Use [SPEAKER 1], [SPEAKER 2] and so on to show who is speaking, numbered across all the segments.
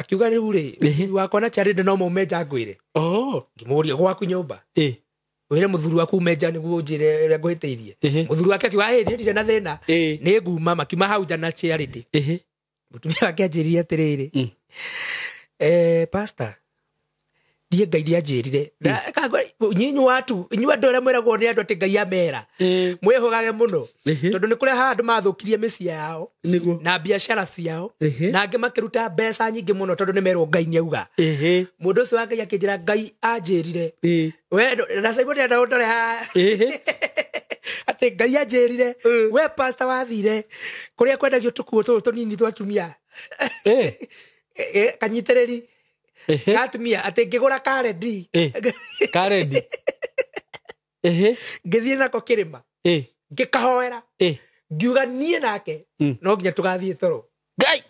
[SPEAKER 1] akiuga riu ri wako na charinde no mumeja ngwire ngimuria gwaku nyumba wire muthuru waku meja niguo njire ria ngwitiirie muthuru wake akiuga ndire na thina ni nguma makiuma hau jana charinde mutumia wake anjirie atiriri pastor die ngai anjirire nyinyu watu inyua ndore mweragwo ni andu ati ngai amera mwihugage muno tondu ni kuria handu mathukirie misia yao na biashara ciao na ange makiruta mbeca nyingi muno tondu ni merwo ngai ni auga mundu ucio wa ngai akinjira ngai anjirire we na saibo ni ndore ha ati ngai anjirire we pastor wathire kuria kwendagio tukuo tunini twatumia kanyitiriri gatumia ati ngigura karendi ngithie nako kirima ngikahoera ngiuga nie nake no nginya tugathie toro ngai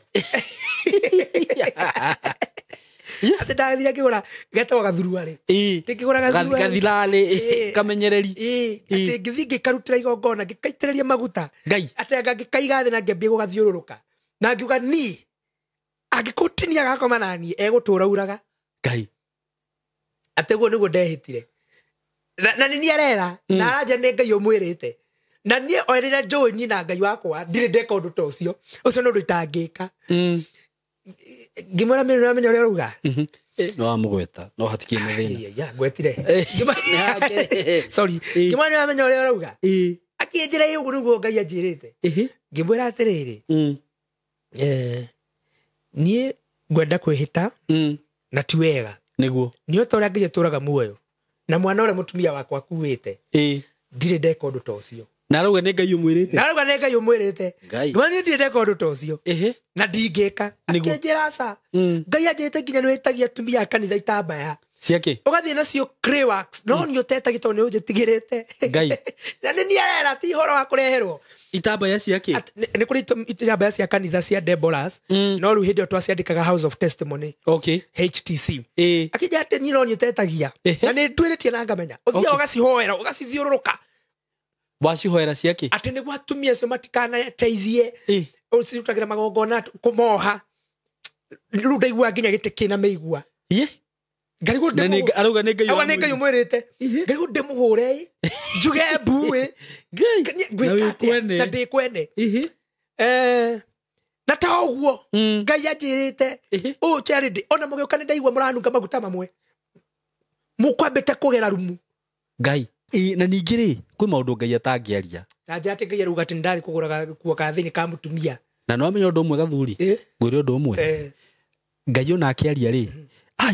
[SPEAKER 1] ati ndathire ngigura getwa gathuruari ngigura gathirale
[SPEAKER 2] kamenyereri
[SPEAKER 1] ati ngithie ngikarutira igongona ngikaitĩrĩria maguta ngai ati ngikaiga thĩ na ngĩambia gũgathiũrũrũka na ngiuga nie agikutinia gakoma nani egutura uraga
[SPEAKER 2] ngai
[SPEAKER 1] ateguo niguo ndehitire na ni arera na anja ne ngai omwirite na nie oirira njoi na ngai wakwa ndire ndeka undu ta ucio no nditangika ngimora mimi na menya uria ruga
[SPEAKER 2] no amugweta no hatikie mathina
[SPEAKER 1] ya gwetire sorry ngimora na menya uria ruga akinjira yugo niguo ngai anjirite ngimwira atiriri nie ngwenda kwihita na ti wega
[SPEAKER 2] niguo
[SPEAKER 1] ni utoria ngai aturaga muoyo na mwana ore mutumia wakwa kuwite ndire ndeka undu ta ucio
[SPEAKER 2] na ruga ne ngai umwirite
[SPEAKER 1] ndwani ndire ndeka undu ta ucio na ndingika akinjira sa ngai anjite nginya nwitagia atumia kanitha itambaya
[SPEAKER 2] ciake
[SPEAKER 1] ugathie nacio Crayworks no ni utetagia to ni unjitigirite
[SPEAKER 2] ngai
[SPEAKER 1] na ni arera ti horo wa kureherwo
[SPEAKER 2] itambaya ciake
[SPEAKER 1] ni kuri itambaya cia kanitha cia Deborahs no ru hindi twaciandikaga House of Testimony HTC akija ati ni no ni utetagia na ni twiritie na ngamenya uthia ugacihoera ugacithiururuka
[SPEAKER 2] wacihoera ciake
[SPEAKER 1] ati ni gwatumia cio matikana teithie ucirutagira magongona kumoha ru ndaigua nginya gitikina meigua ngarigo ndemu
[SPEAKER 2] aruga ne ngai
[SPEAKER 1] umwirite ngarigo ndemuhure njuge buwe ngai na ndikwene na ta uguo ngai anjirite charity ona mugiukane ndaigua muranunga maguta mamwe mukwambite kugera rumu
[SPEAKER 2] ngai na ningiri kwi maundu ngai atangiaria
[SPEAKER 1] ta njati ngai aruga ati ndari kugura kuo kathini ka mutumia
[SPEAKER 2] na no amenya undu umwe gathuri ngwire undu umwe ngai ona akiaria ri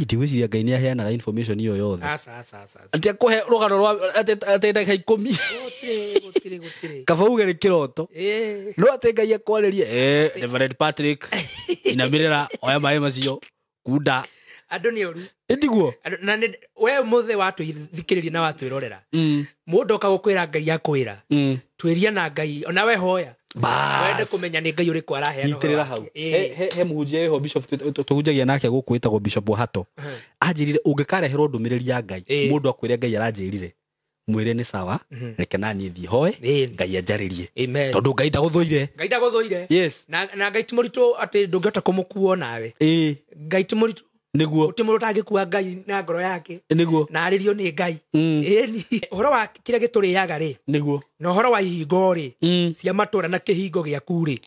[SPEAKER 2] ndiwiciria ngai ni aheanaga information iyo yothe ati akuhe rugano rwa ati ndaka 10 gutire kabauge ni kiroto no ati ngai akwaririe Reverend Patrick inamirira oya mai macio kunda
[SPEAKER 1] andu ni oru
[SPEAKER 2] ndiguo
[SPEAKER 1] na we muthe watu thikiriria na watu irorera mundu okagukwira ngai akwira twiria na ngai ona we hoya wende kumenya ni ngai uriku araheana
[SPEAKER 2] nyitirira hau he muhunjia ho bishop tuhunjagia nake gukwitagwo bishop Hato anjirire ungikareherwo ndumiriri ya ngai mundu akwire ngai aranjirire mwire ni sawa reke nani thie hoe ngai anjaririe tondu ngai ndaguthuire yes
[SPEAKER 1] na ngai timuritu ati ndungihota kumukuo nawe ngai timuritu
[SPEAKER 2] niguo
[SPEAKER 1] utimuru tangikuwa ngai na ngoro yake
[SPEAKER 2] niguo
[SPEAKER 1] na aririo ni ngai ni horo wa kire gituriaga ri
[SPEAKER 2] niguo
[SPEAKER 1] no horo wa ihingo ri cia matura na kihingo giaku ri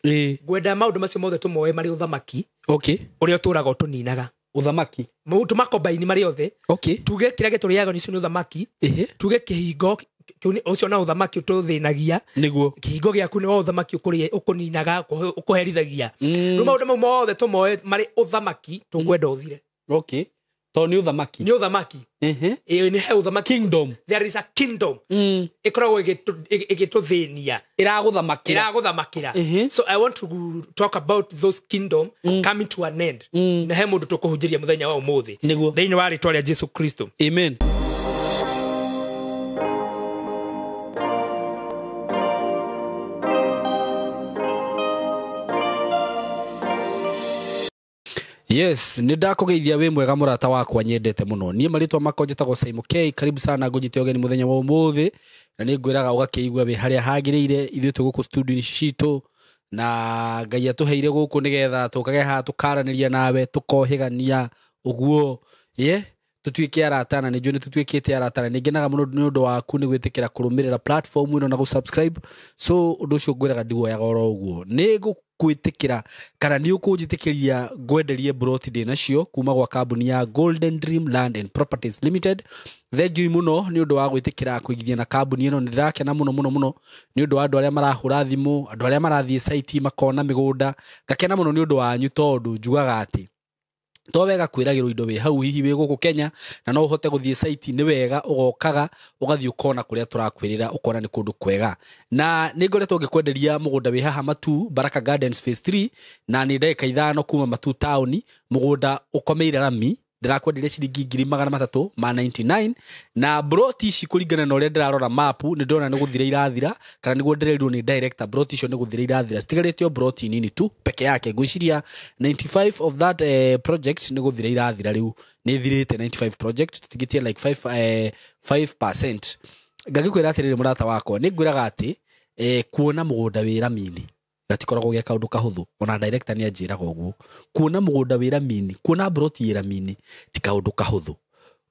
[SPEAKER 1] ngwenda maundu macio mothe tumoe mari uthamaki uria turaga utuninaga
[SPEAKER 2] uthamaki
[SPEAKER 1] mautu makombaini mari othe tuge kire gituriaga ni uthamaki tuge kihingo ucio na uthamaki ututhinagia
[SPEAKER 2] niguo
[SPEAKER 1] kihingo giaku ni uthamaki ukuninaga ukuherithagia no maundu mau mothe tumoe mari uthamaki tungwenda uthire
[SPEAKER 2] to ni uthamaki
[SPEAKER 1] ni he uthamaki
[SPEAKER 2] kingdom
[SPEAKER 1] there is a kingdom ikoragwo igituthinia iraguthamakira so I want to talk about those kingdom coming to an end na he mundu tukuhunjiria muthenya wa umuthi thiini wa ritwa ria Jesu Kristo
[SPEAKER 2] amen. Yes, nindakugeithia we mwega murata wakwa nyendete muno. Nie maritwa makwa njitagwo Simon K. Karibu sana ngunyite ogeni muthenya wa umuthi. Na ningwiraga ugakeigua we haria hagirire ithuĩ tũ gũkũ studio citu na Ngai atuheire guku nigetha tukage ha tukaraniria nawe tukohigania uguo tutuike arata na nijue tutuikite arata ni ngenaga muno ni undu waku ni gwitikira kurumirira platform ino na go subscribe so undu ucio ngwiraga ndigwoyaga oro uguo ni gukwitikira kana ni ukunjitikiria ngwenderie broti ndi nacio kuma gwa kambuni ya Golden Dream Land and Properties Limited. Thank you muno ni undu wa gwitikira kuigithia na kambuni ino ndirakena muno ni undu wa andu aria marahura thimu andu aria marathie site makona migunda ngakena muno ni undu wanyu tondu njugaga ati to wega kwiragirwo indo we hau hihi we guku Kenya na no uhote guthie site ni wega ugokaga ugathie ukona kuria turakwirira ukona ni kundu kwega na ni ngoretwo ngikwenderia mugunda we haha Matu Baraka Gardens phase 3 na ni ndeka 5 kuma Matu town mugunda ukomeire rami ndirakwenderia ciringi 399 na broti ici kuringana na uria ndirarora map ni ndona ni guthira irathira kana ni gwendererirwo ni director broti icio ni guthira irathira stigaritio broti nini tu peke yake ngwiciria 95 of that project ni guthira irathira riu ni thirite 95 project tigitie like 5% ngagikwira atiriri murata wako ni ngwiraga ati kuona mugunda wira mini gatikoragwo gya kaundu kahuthu ona director ni anjiraga uguo kuona mugunda wira mini kuona broti ira mini ti kaundu kahuthu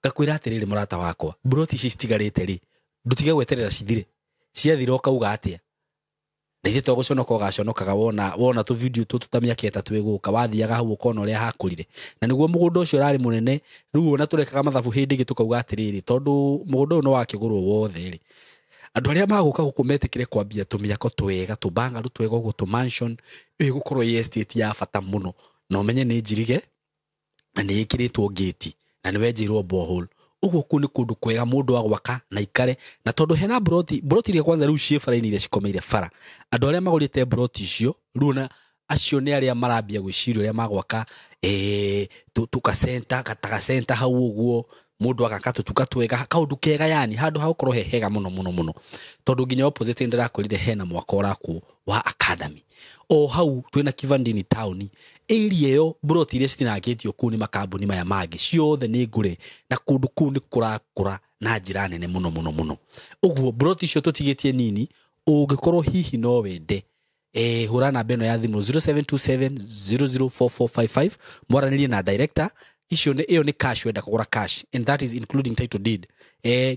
[SPEAKER 2] ngakwira atiriri murata wakwa broti ici stigarite ri ndutige gweterera cithire ciathira ukauga atia ndeithie to guconoka ugaconokaga wona tu video tu tutamia kieta twiguka wathiaga hau ukona uria hakurire na niguo mugunda ucio rari munene riu ona turekaga mathabu hindi gitukauga atiriri tondu mugunda no wakigurwo wothe ri andu aria maguka gukumetikire kwambia tumiako twega tubanga rutwega ugu tu mansion igukorwo estate ya bata muno no menye ni njirige na ni ikiritwo gate na ni wenjirwo borehole uguo kuni kundu kwega mundu wa gwaka na ikare na tondu hena broti ria kwanza riu ciefara-ini iria cikomeire fara andu aria magurite broti icio runa acio ni aria marambia gwicirio aria magwaka tuka center kataga center hau uguo mundu agaka tutuka twega kaundu kega yani handu haukorwo hehega muno tondu nginya opposite ndirakorire hena mwako oraku wa academy o hau twina Kivandini town area yo broti iria citinagitio kuni makambuni maya mangi ciothe ni ngure na kundu kuu ni kurakura na njira nene muno uguo broti icio tutigitie nini ungikorwo hihi no wende hura namba ino ya thimu 0727004455 mwaranirie na director iyo ni cash wenda kugura cash and that is including title deed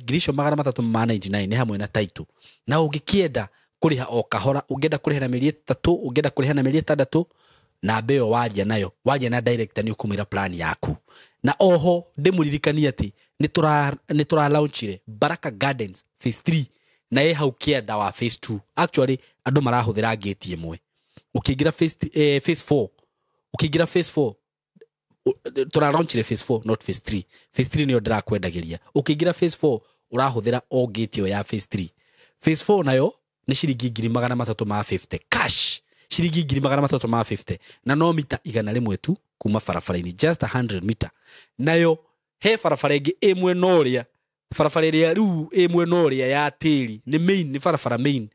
[SPEAKER 2] girisho 399 ni hamwe na title na ungikienda kuriha o kahora ungenda kuriha na mieri 3 ungenda kuriha na mieri 6 na beo waria na director ni ukumira plan yaku na oho ndimuririkania ati ni tura launchire Baraka Gardens phase 3 na hau kienda wa phase 2 actually andu marahuthira gate imwe ukigira phase 4 ukigira phase 4 tura launchire phase 4 not phase 3 phase 3 ni odra kwendagiria ukigira phase 4 urahuthira o gate yo ya phase 3 phase 4 nayo ni ciringi 350 cash ciringi 350 na no mita 100 tu kuma farafara-ini just 100 meter nayo he farafara ingi imwe noria farafara iria riu imwe noria ya tiri ni main ni farafara main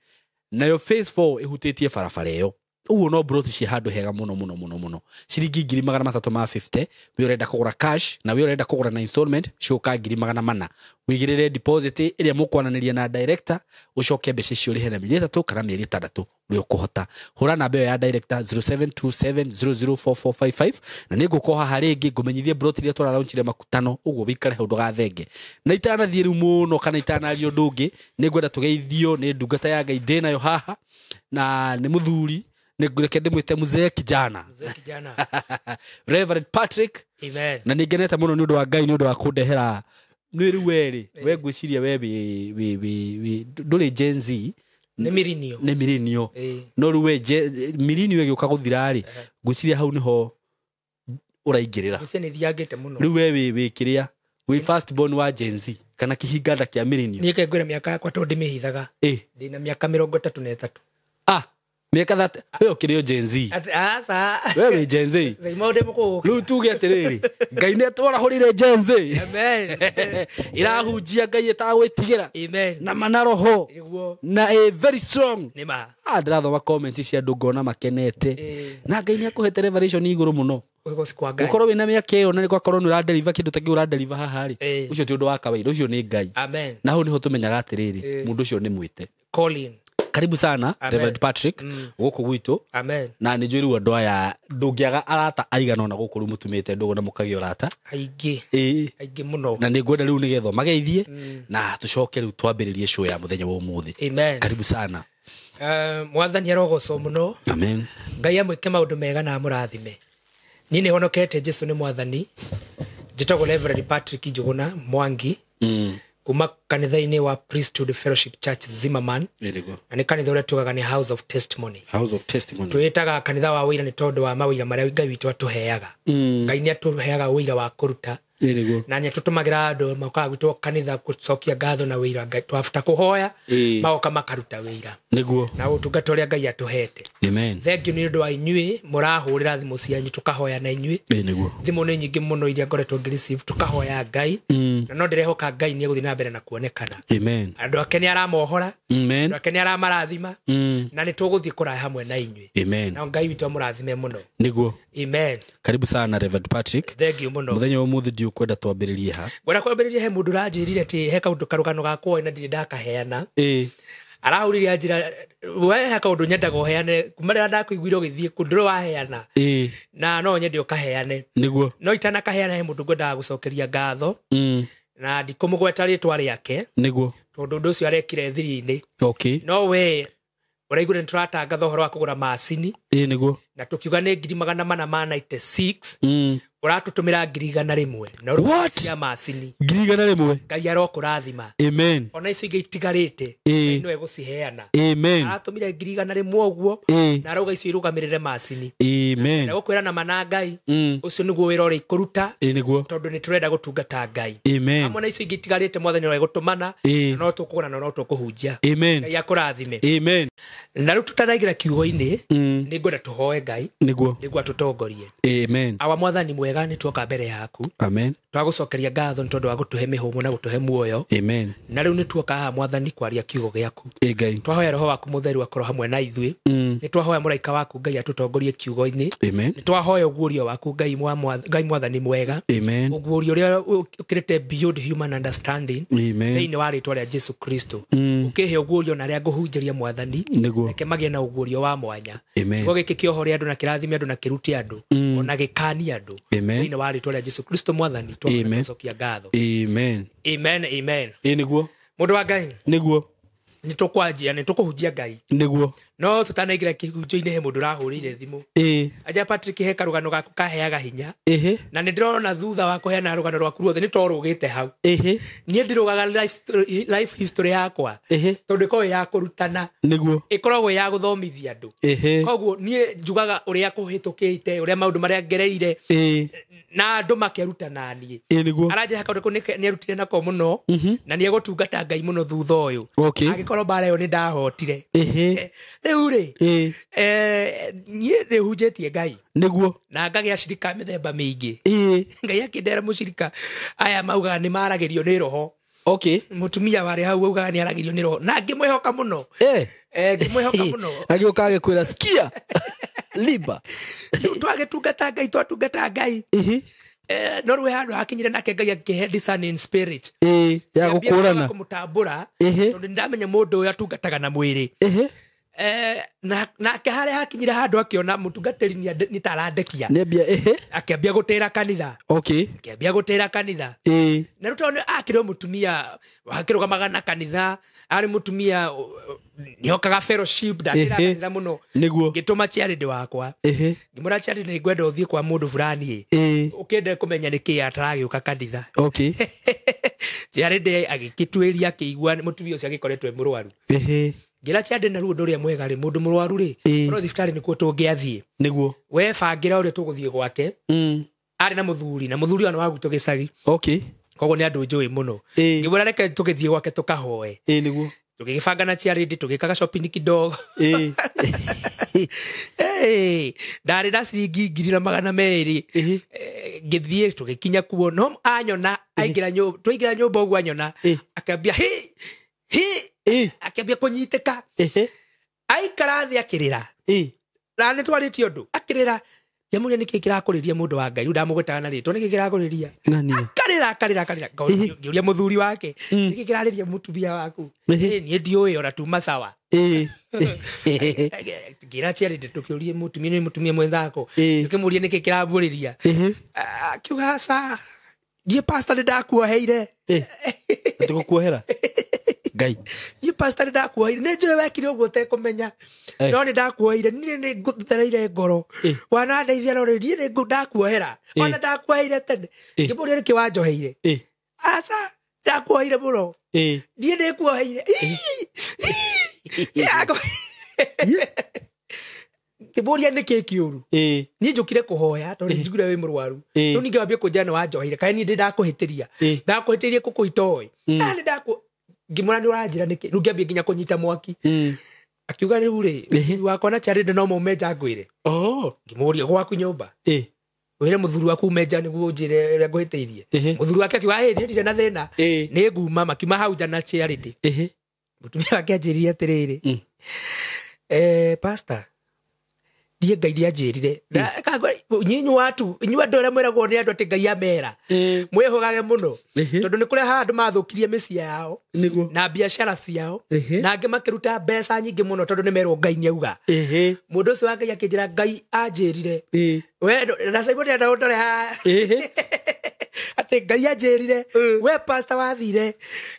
[SPEAKER 2] nayo phase 4 ihutitie farafara yo uguo no broti ci handu hega muno ciringi 350 we urenda kugura cash na we urenda kugura na installment coka 400 wigirire deposit iria mukwananiria na director ucoke mbeca cio rihe na mieri 3 kana mieri 6 uri ukuhota hura namba ya director 0727004455 na nigukoha haringi ngumenyithie broti iria tura launchire makutano uguo wikare hau ndugathenge na itana thiru muno kana itana rio ndungi ningwenda tugeithio ni ndungata ya Ngai ndina yo haha na ni muthuri nigureke ndimwite mzee kijana Reverend Patrick
[SPEAKER 1] amen
[SPEAKER 2] na ningeneta muno ni undu wa Ngai ni undu wa kundehera ni riweri we gwiciria we nduri Gen Z
[SPEAKER 1] ni mirinio
[SPEAKER 2] no ruwe mirinio giuka guthirari gwiciria hau niho uraingirira
[SPEAKER 1] guse ni thiagete muno
[SPEAKER 2] riwe we kiria we first born wa Gen Z kana kihinganda kia mirinio
[SPEAKER 1] ni kengwira miaka yakwa to ndimihithaga ndina miaka 33
[SPEAKER 2] miaka that wewe ukirio Gen Z wewe Gen Z riu tuge atiriri Ngai ni atwara horire Gen Z
[SPEAKER 1] amen
[SPEAKER 2] irahunjia Ngai etagwitigira
[SPEAKER 1] amen
[SPEAKER 2] na manaroho na very strong
[SPEAKER 1] nima
[SPEAKER 2] ndirathoma comments cia andu ngona makenete na Ngai ni akuhete revelation iguru muno ukorwo wina miaka iyo na nigukorwo ni uradeliver kindu tangi uradeliver haha ri ucio ti undu wa kawaida ucio ni Ngai
[SPEAKER 1] amen
[SPEAKER 2] na hu niho tumenyaga atiriri mundu ucio ni mwite
[SPEAKER 1] Colin
[SPEAKER 2] Karibu sana Reverend Patrick guku gwitu.
[SPEAKER 1] Amen.
[SPEAKER 2] Na ni njuri andu aya ndungiaga arata aigana ona guku mutumite ndugu na mukagi urata
[SPEAKER 1] aigi muno
[SPEAKER 2] na ni ngwenda riu nigetho mageithie na tucoke riu twambiririe show ya muthenya wa umuthi.
[SPEAKER 1] Amen.
[SPEAKER 2] Karibu sana.
[SPEAKER 1] Mwathani arogoco muno.
[SPEAKER 2] Amen.
[SPEAKER 1] Ngai amwike maundu mega na amurathime. Ni ni honokete Jesu ni mwathani. Jitagwo Reverend Patrick Njuguna Mwangi. Kuma kanitha-ini wa Priesthood Fellowship Church Zimmerman. Na ni kanitha uria tugaga ni House of Testimony.
[SPEAKER 2] House of Testimony.
[SPEAKER 1] Tuitaga kanitha wa wira ni tondu wa mawira maria Ngai witu atuheaga. Ngai ni atuheaga wira wa kuruta. Na ni tutumagira andu maukaga gwitu kanitha gucokia ngatho na wira Ngai twafuta kuhoya maoka makaruta wira.
[SPEAKER 2] Niguo.
[SPEAKER 1] Na utungata uria Ngai atuhete.
[SPEAKER 2] Amen.
[SPEAKER 1] Thank you ni undu wa inyui murahurira thimu cianyu tukahoya na inyui.
[SPEAKER 2] Niguo.
[SPEAKER 1] Thimu ni nyingi muno iria ngoretwo ngireceive tukahoya Ngai. Na no ndirehoka Ngai ni guthina mbere na kuonekana.
[SPEAKER 2] Amen.
[SPEAKER 1] Andu ake ni aramohora.
[SPEAKER 2] Amen.
[SPEAKER 1] Andu ake ni aramarathima. Na ni tuguthie kuraya hamwe na inyui.
[SPEAKER 2] Amen.
[SPEAKER 1] Na Ngai witu amurathime muno.
[SPEAKER 2] Niguo.
[SPEAKER 1] Amen.
[SPEAKER 2] Karibu sana Reverend Patrick.
[SPEAKER 1] Thank you muno.
[SPEAKER 2] Muthenya wa umuthi ndio kwenda twambiririe ha.
[SPEAKER 1] Gwenda kwambiririe he mundu ranjirire ti he kaundu karugano gakwo na ndiri ndakaheana. Arahurire njira we he kaundu nyendaga uheane kumarira ndakuiguire ugithie kunduro waheana. Na no nyende ukaheane.
[SPEAKER 2] Niguo.
[SPEAKER 1] No itana kaheana he mundu ngwendaga gucokeria ngatho. Na ndikumugweta ritwa riake. Niguo. Tondu undu ucio arekire thiri-ini.
[SPEAKER 2] Okay.
[SPEAKER 1] No we uraigure nturatanga thohoro wa kugura macini.
[SPEAKER 2] Niguo.
[SPEAKER 1] Na tukiuga ni 496. Uratutumira 101 na urucia macini
[SPEAKER 2] 101.
[SPEAKER 1] Ngai arokurathima.
[SPEAKER 2] Amen.
[SPEAKER 1] Ona icio ingi itigarite no eguciheana.
[SPEAKER 2] Amen.
[SPEAKER 1] Aratumire 101 uguo na arauga icio irugamirire macini.
[SPEAKER 2] Amen.
[SPEAKER 1] Na gukwira na mana Ngai ucio niguo wira uri kuruta.
[SPEAKER 2] Niguo.
[SPEAKER 1] Tondu ni turenda gutungata Ngai.
[SPEAKER 2] Amen.
[SPEAKER 1] Amwe na icio ingi itigarite mwathani no egutumana no tukugana no tukuhunjia.
[SPEAKER 2] Amen.
[SPEAKER 1] Ngai akurathime.
[SPEAKER 2] Amen.
[SPEAKER 1] Na riu tutanagira kiugo-ini ni ngwenda tuhoe Ngai
[SPEAKER 2] niguo
[SPEAKER 1] atutongorie.
[SPEAKER 2] Amen.
[SPEAKER 1] Awa mwathani mwega ni tuoka mbere yaku.
[SPEAKER 2] Amen.
[SPEAKER 1] Twagucokeria ngatho ni tondu wa gutuhe mihumu na gutuhe muoyo.
[SPEAKER 2] Amen.
[SPEAKER 1] Na riu ni tuoka ha mwathani kwaria kiugo giaku.
[SPEAKER 2] Ngai.
[SPEAKER 1] Twahoya roho waku mutheru akorwo hamwe na ithui. Ni twahoya muraika waku Ngai atutongorie kiugo-ini.
[SPEAKER 2] Amen.
[SPEAKER 1] Ni twahoya uguurio waku Ngai mwathani mwega.
[SPEAKER 2] Amen.
[SPEAKER 1] Uguurio uria ukirite beyond human understanding.
[SPEAKER 2] Amen.
[SPEAKER 1] Thiini wa ritwa ria Jesu Kristo. Ukihe uguurio na ria nguhunjiria mwathani. Reke magie na uguurio wa mwanya. Kiugo giki kiohore andu na kirathime andu na kiruti andu ona gikani andu. Thiini wa ritwa ria Jesu Kristo mwathani twacokia ngatho.
[SPEAKER 2] Amen.
[SPEAKER 1] Amen. Amen.
[SPEAKER 2] Niguo.
[SPEAKER 1] Mundu wa Ngai.
[SPEAKER 2] Niguo.
[SPEAKER 1] Ni tukwanjia ni tukuhunjia Ngai. Niguo. No tutanaigire kihunjo-ini he mundu rahurire thimu. Aja Patrick he karugano gaku kaheaga hinya. Na ni ndirona thutha wa kuheana rugano rwaku ruothe ni torugite hau. Ni ndirugaga life history yakwa. Tondu ko ya kurutana. Niguo. Ikoragwo ya guthomithia andu. Koguo ni njugaga uria kuhitukite uria maundu maria ngereire. Na andu makeruta nani. Niguo. Araje hakaundu ko ni arutire nako muno na ni egutungata Ngai muno thutha uyu. Agikorwo bara yo ni ndahotire. Eure ni hunjetie Ngai niguo na ngagia cirika mithemba mingi. Ngai akindera mucirika aya mauga ni maragirio ni roho. Okay. Mutumia wari hau auga ni aragirio ni roho na ngimwehoka muno. Ngimwehoka muno.
[SPEAKER 2] Agioka kwira skia liba
[SPEAKER 1] twagitungata Ngai twatungata Ngai. No rwe handu hakinyire nake Ngai akihe discerning spirit
[SPEAKER 2] ya gukurana
[SPEAKER 1] kumutambura tondu ndamenya mundu uyu atungataga na mwiri. Na kehare hakinyire handu akiona mutungatiri ni tarandekia
[SPEAKER 2] nebia
[SPEAKER 1] akiambia gutira kanitha. Okay. Akiambia gutira kanitha. Na ruto akiro mutumia akirugamaga na kanitha ari mutumia niokaga fellowship ndakira kanitha muno. Niguo. Gituma charity wakwa. Ngimura charity ni gwenda uthie kwa mundu fulani ukende kumenya niki ataragiuka kanitha. Okay. Charity agikitwiria akiigua mutumia ucio agikoretwe murwaru. Ngira charity na ruo ria mwega ri mundu murwaru ri ro thibitari ni kuo tungiathie. Niguo. We bangira uri tuguthie gwake. Ari na muthuri wana wagu tugicagi. Okay. Koguo ni andu njui muno. Ngimura reke tugithie gwake tukahoe. Niguo. Tugigibanga na charity tugikaga shopping kidogo. Ndari na ciringi 200 ngithie tugikinya kuo no anyona aingira nyumba ugu anyona akambia akambia kunyiteka aikara thi akirira na ni twaritio ndu akirira Yamuria niki kirakuriria mundu wa Ngai ndamugwetaga na ritwa niki kirakuriria
[SPEAKER 2] ngani
[SPEAKER 1] karira ngiuria muthuri wake niki kirariria mutumia waku ni ndioi ora tuma sawa gira Charity tukiurie mutumia mwenzako tukimuria niki kiraburiria akiuga sa die pastor ndakuoheire
[SPEAKER 2] atikukuohera Ngai
[SPEAKER 1] ni pastor ndakuoheire ne njoe wekire uguo te kumenya no ni ndakuoheire ni nguthereire ngoro wana ndeithia no ni ndakuohera ona ndakuoheire tene ngimuria niki wanjoheire asa ndakuoheire muno ni ndikuoheire kiburia niki kiuru ni njukire kuhoya tondu njugire wi murwaru no ninge wambie kunjana wanjoheire kai ni ndakuhitiria ndakuhitirie kukuitoi ni ndaku ngimura ni uranjira niki rungiambie nginya kunyita mwaki akiuga riu ri wako na Charity no mumeja ngwire ngimuria gwaku nyumba wire muthuri waku umeja niguo njire ria nguhitiirie muthuri wake akiuga ndire na thina ni nguma makiuma hau jana Charity mutumia wake anjirie atiriri pastor die Ngai dia njirire nyinyu watu inyua ndore mwiragwo ni andu ati Ngai amera mwihugage muno tondu ni kuri handu mathukirie misia yao na biashara ciao na ange makiruta mbeca nyingi muno tondu ni merwo Ngai ni auga mundu ucio wa Ngai akinjira Ngai anjirire we na saibo ni andu ndore ha ati Ngai anjirire we pastor wathire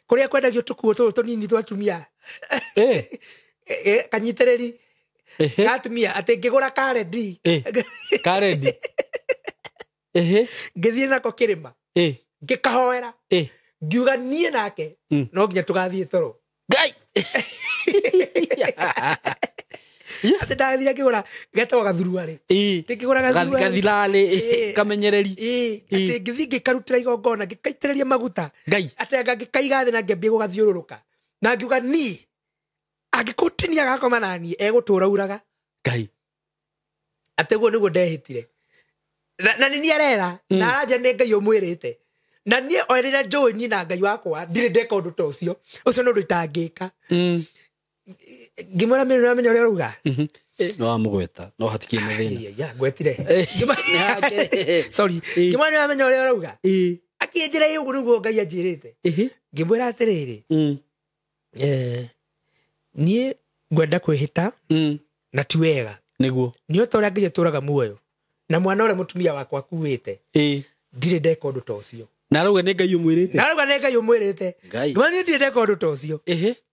[SPEAKER 1] kuria kwendagio tukuo tunini twatumia kanyitiriri gatumia ati ngigura karendi ngithie nako kirima ngikahoera ngiuga nie nake no nginya tugathie toro Ngai ati ndathire ngigura getwa gathuruari ngigura
[SPEAKER 2] gathirale kamenyereri
[SPEAKER 1] ati ngithi ngikarutira igongona ngikaitĩrĩria maguta
[SPEAKER 2] Ngai
[SPEAKER 1] ati ngikaiga thĩ na ngĩambia gũgathiũrũrũka na ngiuga ni agikutinia gakoma nani egutura uraga
[SPEAKER 2] Ngai
[SPEAKER 1] ateguo niguo ndehitire na ni arera na aranja ni Ngai umwirite na ni oerera njoi ni na Ngai wakwa ndire ndeka undu ta ucio no nditangika ngimora mimi namenye uria ruga
[SPEAKER 2] no amugweta no hatikie na thina
[SPEAKER 1] ya gwetire sorry ngimora namenye uria ruga akinjira yugo niguo Ngai anjirite ngimwira atiriri nie ngwenda kwihita na ti wega
[SPEAKER 2] niguo
[SPEAKER 1] ni utoria Ngai aturaga muoyo na mwana ore mutumia wakwa kuwite ndire ndeka undu ta ucio
[SPEAKER 2] na ruga ni Ngai umwirite
[SPEAKER 1] ndwani ndire ndeka undu ta ucio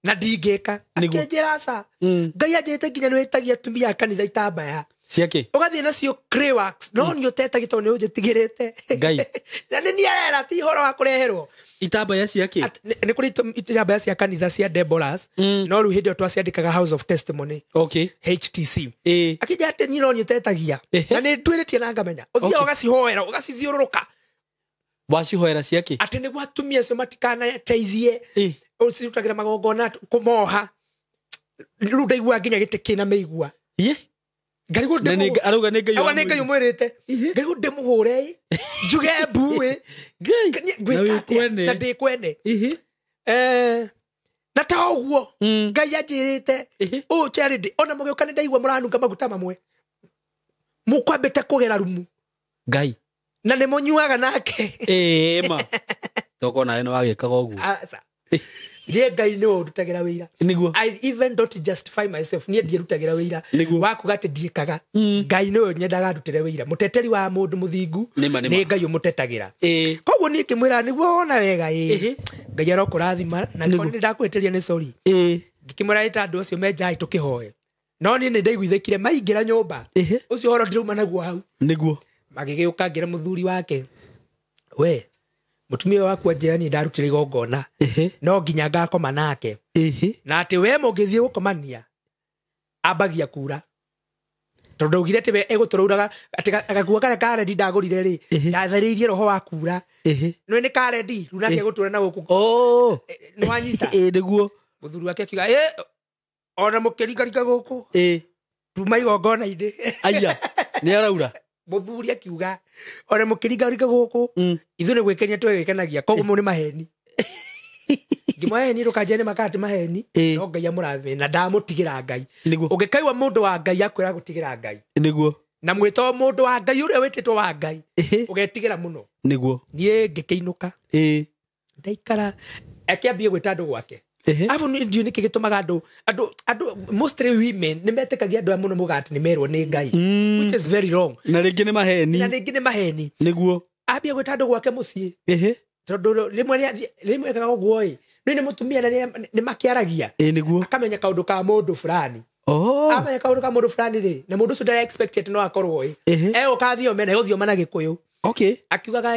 [SPEAKER 1] na ndingika akinjira sa Ngai anjite nginya ni witagia tumia kanitha itambaya
[SPEAKER 2] ciake
[SPEAKER 1] ugathie nacio Crayworks no ni utetagia tondu ni unjitigirite
[SPEAKER 2] Ngai
[SPEAKER 1] na ni arera ti horo wa kureherwo
[SPEAKER 2] itambaya ciake
[SPEAKER 1] ni kuri itambaya cia kanitha cia Deborahs no ru hindi twaciandikaga House of Testimony HTC akija ati ni no ni utetagia na ni ndwiritie na ngamenya uthia ugacihoera ugacithiururuka
[SPEAKER 2] wacihoera ciake
[SPEAKER 1] ati ni gwatumia cio matikana teithie ucirutagira magongona kumoha ru ndaigua nginya gitikina meigua ngarigo ndemo
[SPEAKER 2] aruga ni
[SPEAKER 1] Ngai umwirite ngarigo ndemuhure njuge mbuwe Ngai na ndikwende na ta uguo Ngai anjirite Charity ona mugiukane ndaigua muranunga maguta mamwe mukwambite kugera rumu
[SPEAKER 2] Ngai
[SPEAKER 1] na ni munyuaga nake
[SPEAKER 2] ma toko nawe no wagikaga uguo
[SPEAKER 1] Rie Ngai ni urutagira wira I even don't justify myself ni ndirutagira wira waku gati ndiekaga Ngai ni nyendaga ndutire wira muteteri wa mundu muthingu ni Ngai umutetagira koguo ni kimwira niguo ona wega Ngai arokurathima na ko ni ndakweteria ni sorry ngikimwira ita andu acio menjai tukihoe no ni ndaiguithikire maingira nyumba ucio horo ndirauma naguo hau
[SPEAKER 2] niguo
[SPEAKER 1] magigiuka ngira muthuri wake we mutumia waku ajirani ndarutire igongona no nginya ngakoma nake na ati we mungithie gukomania ambagia kura tondu ugire ati we egutururaga ati agakuwa kare karendi ndagurire ri ndatheririe roho wa kura no ni karendi runake gutura na guku no anyita
[SPEAKER 2] niguo
[SPEAKER 1] muthuri wake akiuga ona mukirigarika guku tuma igongona inde
[SPEAKER 2] aya ni araura
[SPEAKER 1] muthuri akiuga ona mukirigarika guku ithu ni gwikenia twegekanagia koguo mu ni maheni ngimaheni rukajene makati maheni no Ngai amurathime na ndamutigira Ngai ungikaigwa mundu wa Ngai akwira gutigira Ngai
[SPEAKER 2] niguo
[SPEAKER 1] na mwito mundu wa Ngai uria wetitwo wa Ngai ugetigira muno
[SPEAKER 2] niguo
[SPEAKER 1] nie ngikiinuka ndaikara akiambie gwita andu gwake afu ndio nikigitumaga andu mostly women nimetikagia andu muno mugati ni merwo ni Ngai which is very wrong
[SPEAKER 2] na ringi ni maheni
[SPEAKER 1] niguo ambie gwita andu gwake mucii tondu rimwe kaga uguo ni mutumia na ni makiaragia
[SPEAKER 2] niguo
[SPEAKER 1] akamenya kaundu ka mundu fulani amenya kaundu ka mundu fulani ri na mundu ucio expected no akorwo ukathio mena uthioma na Gikuyu akiugaga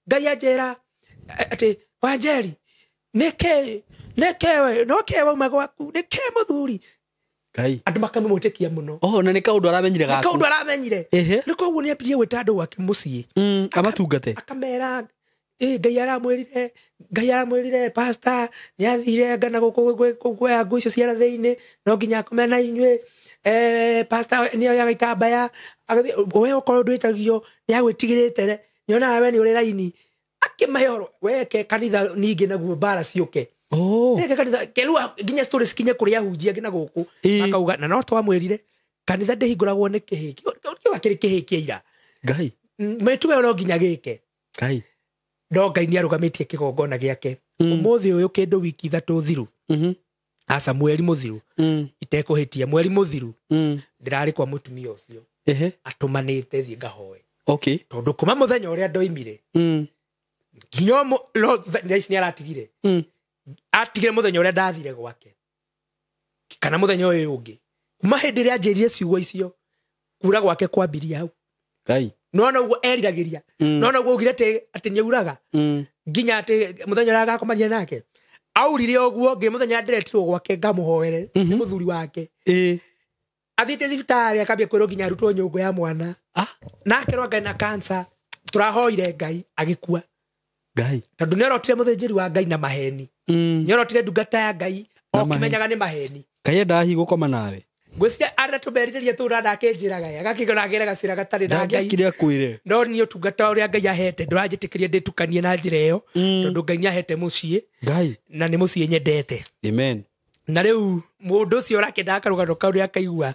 [SPEAKER 1] Ngai anjera ati Wanjeri nekewe wauma gwaku neke muthuri
[SPEAKER 2] Ngai
[SPEAKER 1] andu makamumutikia muno
[SPEAKER 2] na ni kaundu aramenyire gaku
[SPEAKER 1] kaundu aramenyire ni koguo ni ambirie gwita andu gwake mucii
[SPEAKER 2] amatungate
[SPEAKER 1] akamera Ngai aramwirire pastor ni athire ngana kuya ngũ icio ciara thiini no nginya akomena inyue pastor ni oya itambaya we ukorwo ndwitagio ni agwitigirite niona we ni uri raini akimahoro weke kanitha ningi naguo bara ciuke weke kanitha kelua nginya stories kinye kuria hunjia ngina guku akauga na no twamwirire kanitha ndihinguragwo ni kihiki wakiri kihiki ira
[SPEAKER 2] Ngai
[SPEAKER 1] metuwe no nginya gike
[SPEAKER 2] Ngai
[SPEAKER 1] no Ngai ni arugamitie kigongona giake umuthi uyu kindu wiki 3 thiru asa mweri muthiru itekuhitia mweri muthiru ndirari kwa mutumia ucio atumanite thi ngahoe tondu kuma muthenya uria ndoimire nginyo Ngai ni aratigire atigire muthenya uria ndathire gwake kana muthenya uyu ungi kuma hindi ria njirire ciugo icio kura gwake kwambiria hau
[SPEAKER 2] Ngai
[SPEAKER 1] nona uguo eriragiria nona uguo ugire ati nyeuraga nginya ati muthenya uria agakomania nake aurire uguo ngi muthenya ndiretirwo gwake ngamuhoere ni muthuri wake athite thibitari akambia kwirwo nginya arutwo nyungu ya mwana nake rwa Ngai na cancer turahoire Ngai agikua
[SPEAKER 2] Ngai
[SPEAKER 1] tondu ni arotire muthinjiri wa Ngai na maheni ni arotire ndungata ya Ngai okimenyaga ni maheni
[SPEAKER 2] Ngai ndahi gukoma nawe
[SPEAKER 1] gwiciria ara tuberiririe tura ndakinjiraga agakigoragera gacira gatari na Ngai
[SPEAKER 2] kire akwire
[SPEAKER 1] no ni utungata uria Ngai ahete ndurajitikiria nditukanie na njira iyo tondu Ngai ni ahete mucii
[SPEAKER 2] Ngai
[SPEAKER 1] na ni mucii nyendete
[SPEAKER 2] amen
[SPEAKER 1] na riu mundu ucio rakenda akarugano kau ria kaigua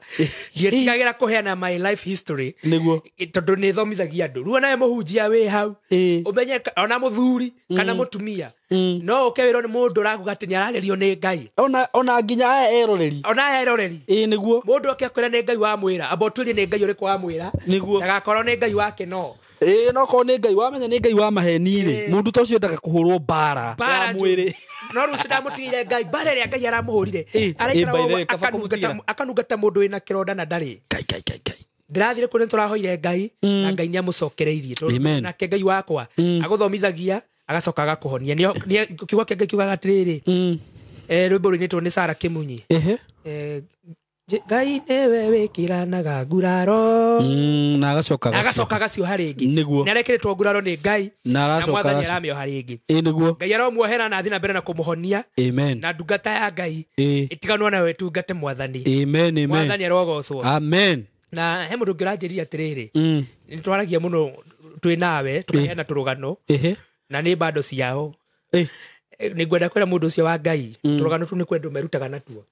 [SPEAKER 1] ndietigagira kuheana my life history
[SPEAKER 2] niguo
[SPEAKER 1] tondu ni thomithagia andu ruo nawe muhunjia wi hau umenye ona muthuri kana mutumia no ukewirwo ni mundu raguga ati ni araririo ni Ngai
[SPEAKER 2] ona nginya aya eroreri
[SPEAKER 1] niguo mundu akiakwira ni Ngai wa mwira abotuli ni Ngai uriku wa mwira
[SPEAKER 2] niguo
[SPEAKER 1] ndagakorwo ni Ngai wake no
[SPEAKER 2] no ko ni Ngai wamenya ni Ngai wa maheni ri mundu to cio ndaga kuhurwo bara ya mwiri
[SPEAKER 1] no rucio ndamutire Ngai bara ria Ngai aramuhurire araikara akanungata mundu wina kironda na ndari
[SPEAKER 2] Ngai
[SPEAKER 1] ndirathire kune turahoire Ngai na Ngai ni amucokereirie na ke Ngai wakwa aguthomithagia agacoka agakuhonia ni kiugo ke Ngai kiugaga atiriri rwimbo rwinitwo ni Sarah Kimunyi Ngai niwe wikiranaga nguraro na agacoka agacioha ringi ni arekeretwo nguraro ni Ngai na mwathani aramioha ringi Ngai aromuohera na thina mbere na kumuhonia na ndungata ya Ngai itiganwo nawe tungate mwathani mwathani arogocwo na he mundu ngiranjiriria atiriri ni twaragia muno twi nawe tukaheana turugano na ni bado ciao ni gwenda kwera mundu ucio wa Ngai turugano tu ni kwendu merutaga natuo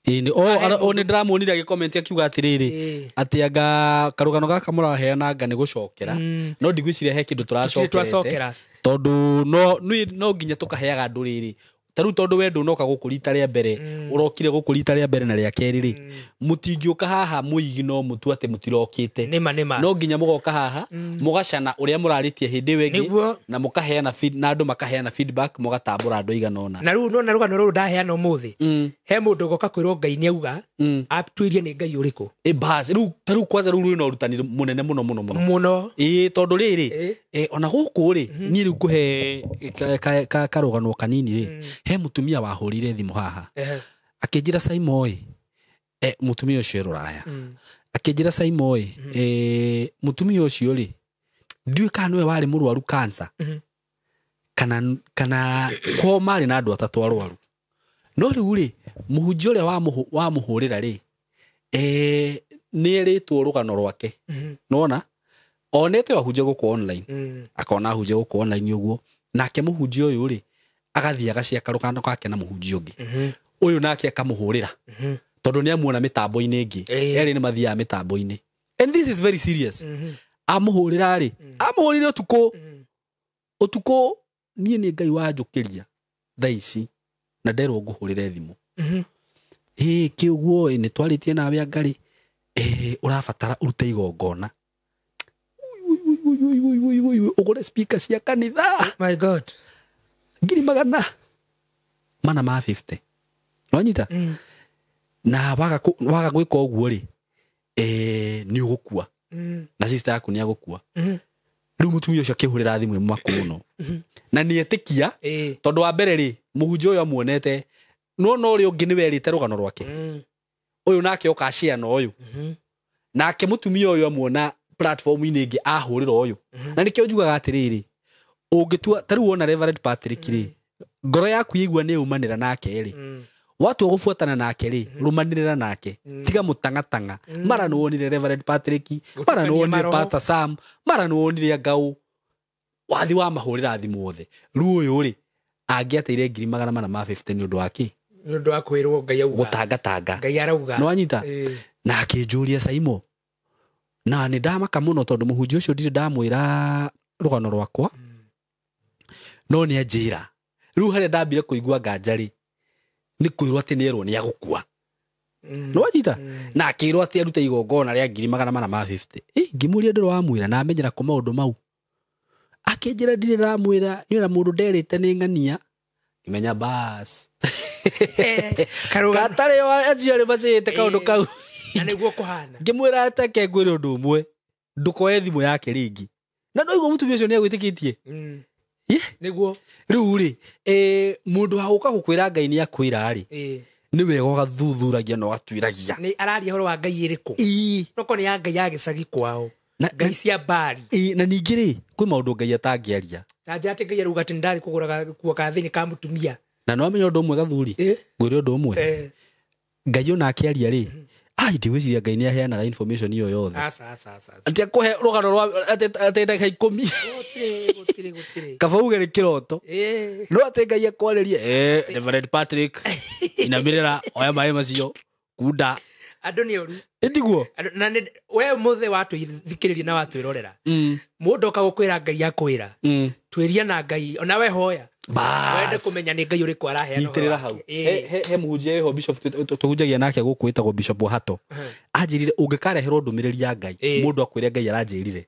[SPEAKER 2] ni ndiramuonire agicomment akiuga atiriri ati anga karugano gaka muraheana anga ni gucokera no ndigwiciria he kindu turacokera tondu no nginya tukaheaga andu riri taru tondu we ndunoka gukurita ria mbere urokire gukurita ria mbere na ria keri ri mutingioka haha muigi no mutu ate mutirokite no nginya mugoka haha mugacana uria muraritie hindi wengi na mukaheana feed na andu makaheana feedback mugatambura andu iganona
[SPEAKER 1] na riu no rugano ruru ndaheana umuthi he mundu goka kwirwo Ngai ni auga aptwirie ni Ngai uriku
[SPEAKER 2] bas riu taru kwanza riu no rutani munene muno tondu riri ona guku ri ni riu kuhe karugano kanini ri he mutumia wahurire thimu haha akinjira Saimoi mutumia ucio ruraya akinjira Saimoi mutumia ucio ri ndiwe kana we wari murwaru cancer kana ko mari na andu atatu arwaru no riu ri muhunjia uria wa muhurira ri ni ritwo rugano rwake nona onete ahunjia guku online akona ahunjia guku online uguo nake muhunjia uyu ri agathia gaciaka rugano gake na muhunjia ungi uyu nake akamuhurira tondu ni amuona mitambo-ini ingi eri ni mathia mitambo-ini And this is very serious. Amuhurira ri. Amuhurira utuko nie ni Ngai wanjukiria thaa ici na nderwo nguhurire thimu. Kiuguo ni twaritie nawe Ngari. Urabatara urute igongona. Ugure speaker cia kanitha.
[SPEAKER 1] My God.
[SPEAKER 2] Ngiri magana mana ma 50. Wanyita? Na waga gwika uguo ri ni ugukua. Na sister yaku ni agukua. Riu mutumia ucio akihurira thimu maku muno. Na ni etikia tondu wa mbere ri muhunjia uyu amuonete no ri ungi ni werite rugano rwake. Uyu nake oka share no uyu. Nake mutumia uyu amuona platform ini ingi ahurira uyu. Na nikio njugaga atiriri ungitua taru wona Reverend Patrick ri ngoro yaku igua ni umanira nake ri watu gufuatana nake ri rumanirira nake tiga mutangatanga mara no wonire Reverend Patrick mara no wonire Pastor Sam mara no wonire Ngau wathi wa mahurira thimu wothe ru uyu ri angiateire 450 ni undu wake
[SPEAKER 1] ni undu wa kwirwo Ngai auga
[SPEAKER 2] gutanga
[SPEAKER 1] Ngai arauga
[SPEAKER 2] no anyita na akinjuria Saimo na ni ndamaka muno tondu muhunjia ucio ndire ndamwira rugano rwakwa no ni anjira riu haria ndambire kuigua nganjari ni kwirwo ati nierwo ni agukua no anyita na akirwo ati aruta igongona ria 450 ngimuria ndiro amwira na amenyera ko maundu mau akinjira ndire ndamwira ni ora mundu nderite ni ngania kimenya bas katare wa ajiare basete kaundu kau
[SPEAKER 1] aniguo kuhana
[SPEAKER 2] ngimwira atake ngwire undu umwe ndukoe thimu yake ringi na ndoigo mutumia ucio ni agwitikitie
[SPEAKER 1] niguo
[SPEAKER 2] riu ri mundu hauka gukwira Ngai ni akwira ri ni wega ugathuthuragia no gatwiragia
[SPEAKER 1] ni araria horo wa Ngai iriku noko ni ya Ngai ya gicagi kwao Ngai cia bari
[SPEAKER 2] na ningi ri kwi maundu Ngai atangiaria
[SPEAKER 1] na njate Ngai aruga ati ndari kugura kuoka thini ka mutumia
[SPEAKER 2] na no amenyo undu umwe gathuri ngwire undu umwe Ngai ona akiaria ri ndiwiciria Ngai ni aheanaga information iyo yothe ati akuhe rugano rwa atenda 10 kabauge ni kiroto no ati Ngai akwarerie Reverend Patrick inamirira oya mai macio kuda
[SPEAKER 1] andu ni oru
[SPEAKER 2] ndiguo
[SPEAKER 1] na we muthe watu thikiriria na watu irorera mundu akagukwira Ngai akwira twiria na Ngai ona we hoya wende kumenya ni Ngai uriku araheana
[SPEAKER 2] itirira hau he muhunjia ho bishop tuhunjagia nake gukwitagwo Bishop Hato anjirire ungikareherwo ndumiriri ya Ngai mundu akwire Ngai aranjirire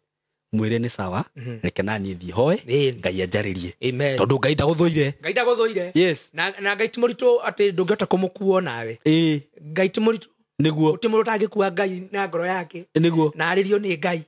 [SPEAKER 2] mwire ni sawa reke nani thii hoe Ngai anjaririe tondu Ngai ndaguthuire yes
[SPEAKER 1] na Ngai timuritu ati ndungihota kumukuo nawe Ngai timuritu
[SPEAKER 2] niguo
[SPEAKER 1] utimuru tangikuwa Ngai na ngoro yake
[SPEAKER 2] niguo
[SPEAKER 1] na aririo ni Ngai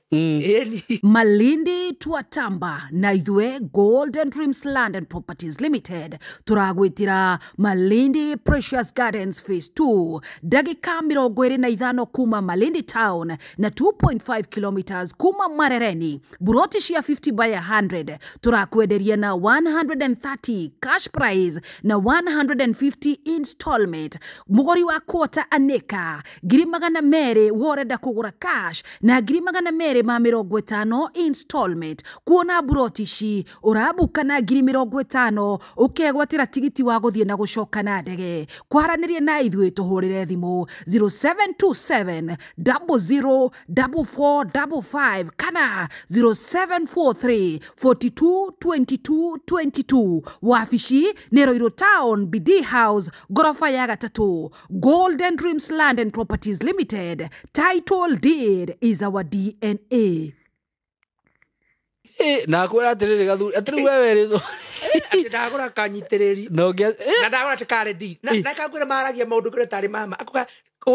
[SPEAKER 3] Malindi twatamba na ithwe Golden Dreams Land and Properties Limited turagwitira Malindi Precious Gardens Phase 2 dagika 25 kuma Malindi Town na 2.5 kilometers kuma Marereni buroti cia 50 by 100 turakwenderia na 130 cash price na 150 installment mugori wa quota aneka girimagana mere woreda kugura cash na girimagana mere ma 50 installment kuona buroti ci urabuka na 50 ukegwatira tigiti wa guthie na gucoka na ndege kwaranirie na ithwe tuhurire thimu 0727 004455 kana 0743 422222 wafici Neroiro Town BD House gorofa ya gatatu Golden Dreams Land and Properties Limited. Title deed is our DNA.
[SPEAKER 2] Na kwera atiriri gathuri atiri wewe rizo
[SPEAKER 1] ndagura kanyitiriri
[SPEAKER 2] no ge
[SPEAKER 1] na ndagura tikare di na kakwira maragia maundu kure tari mama akuga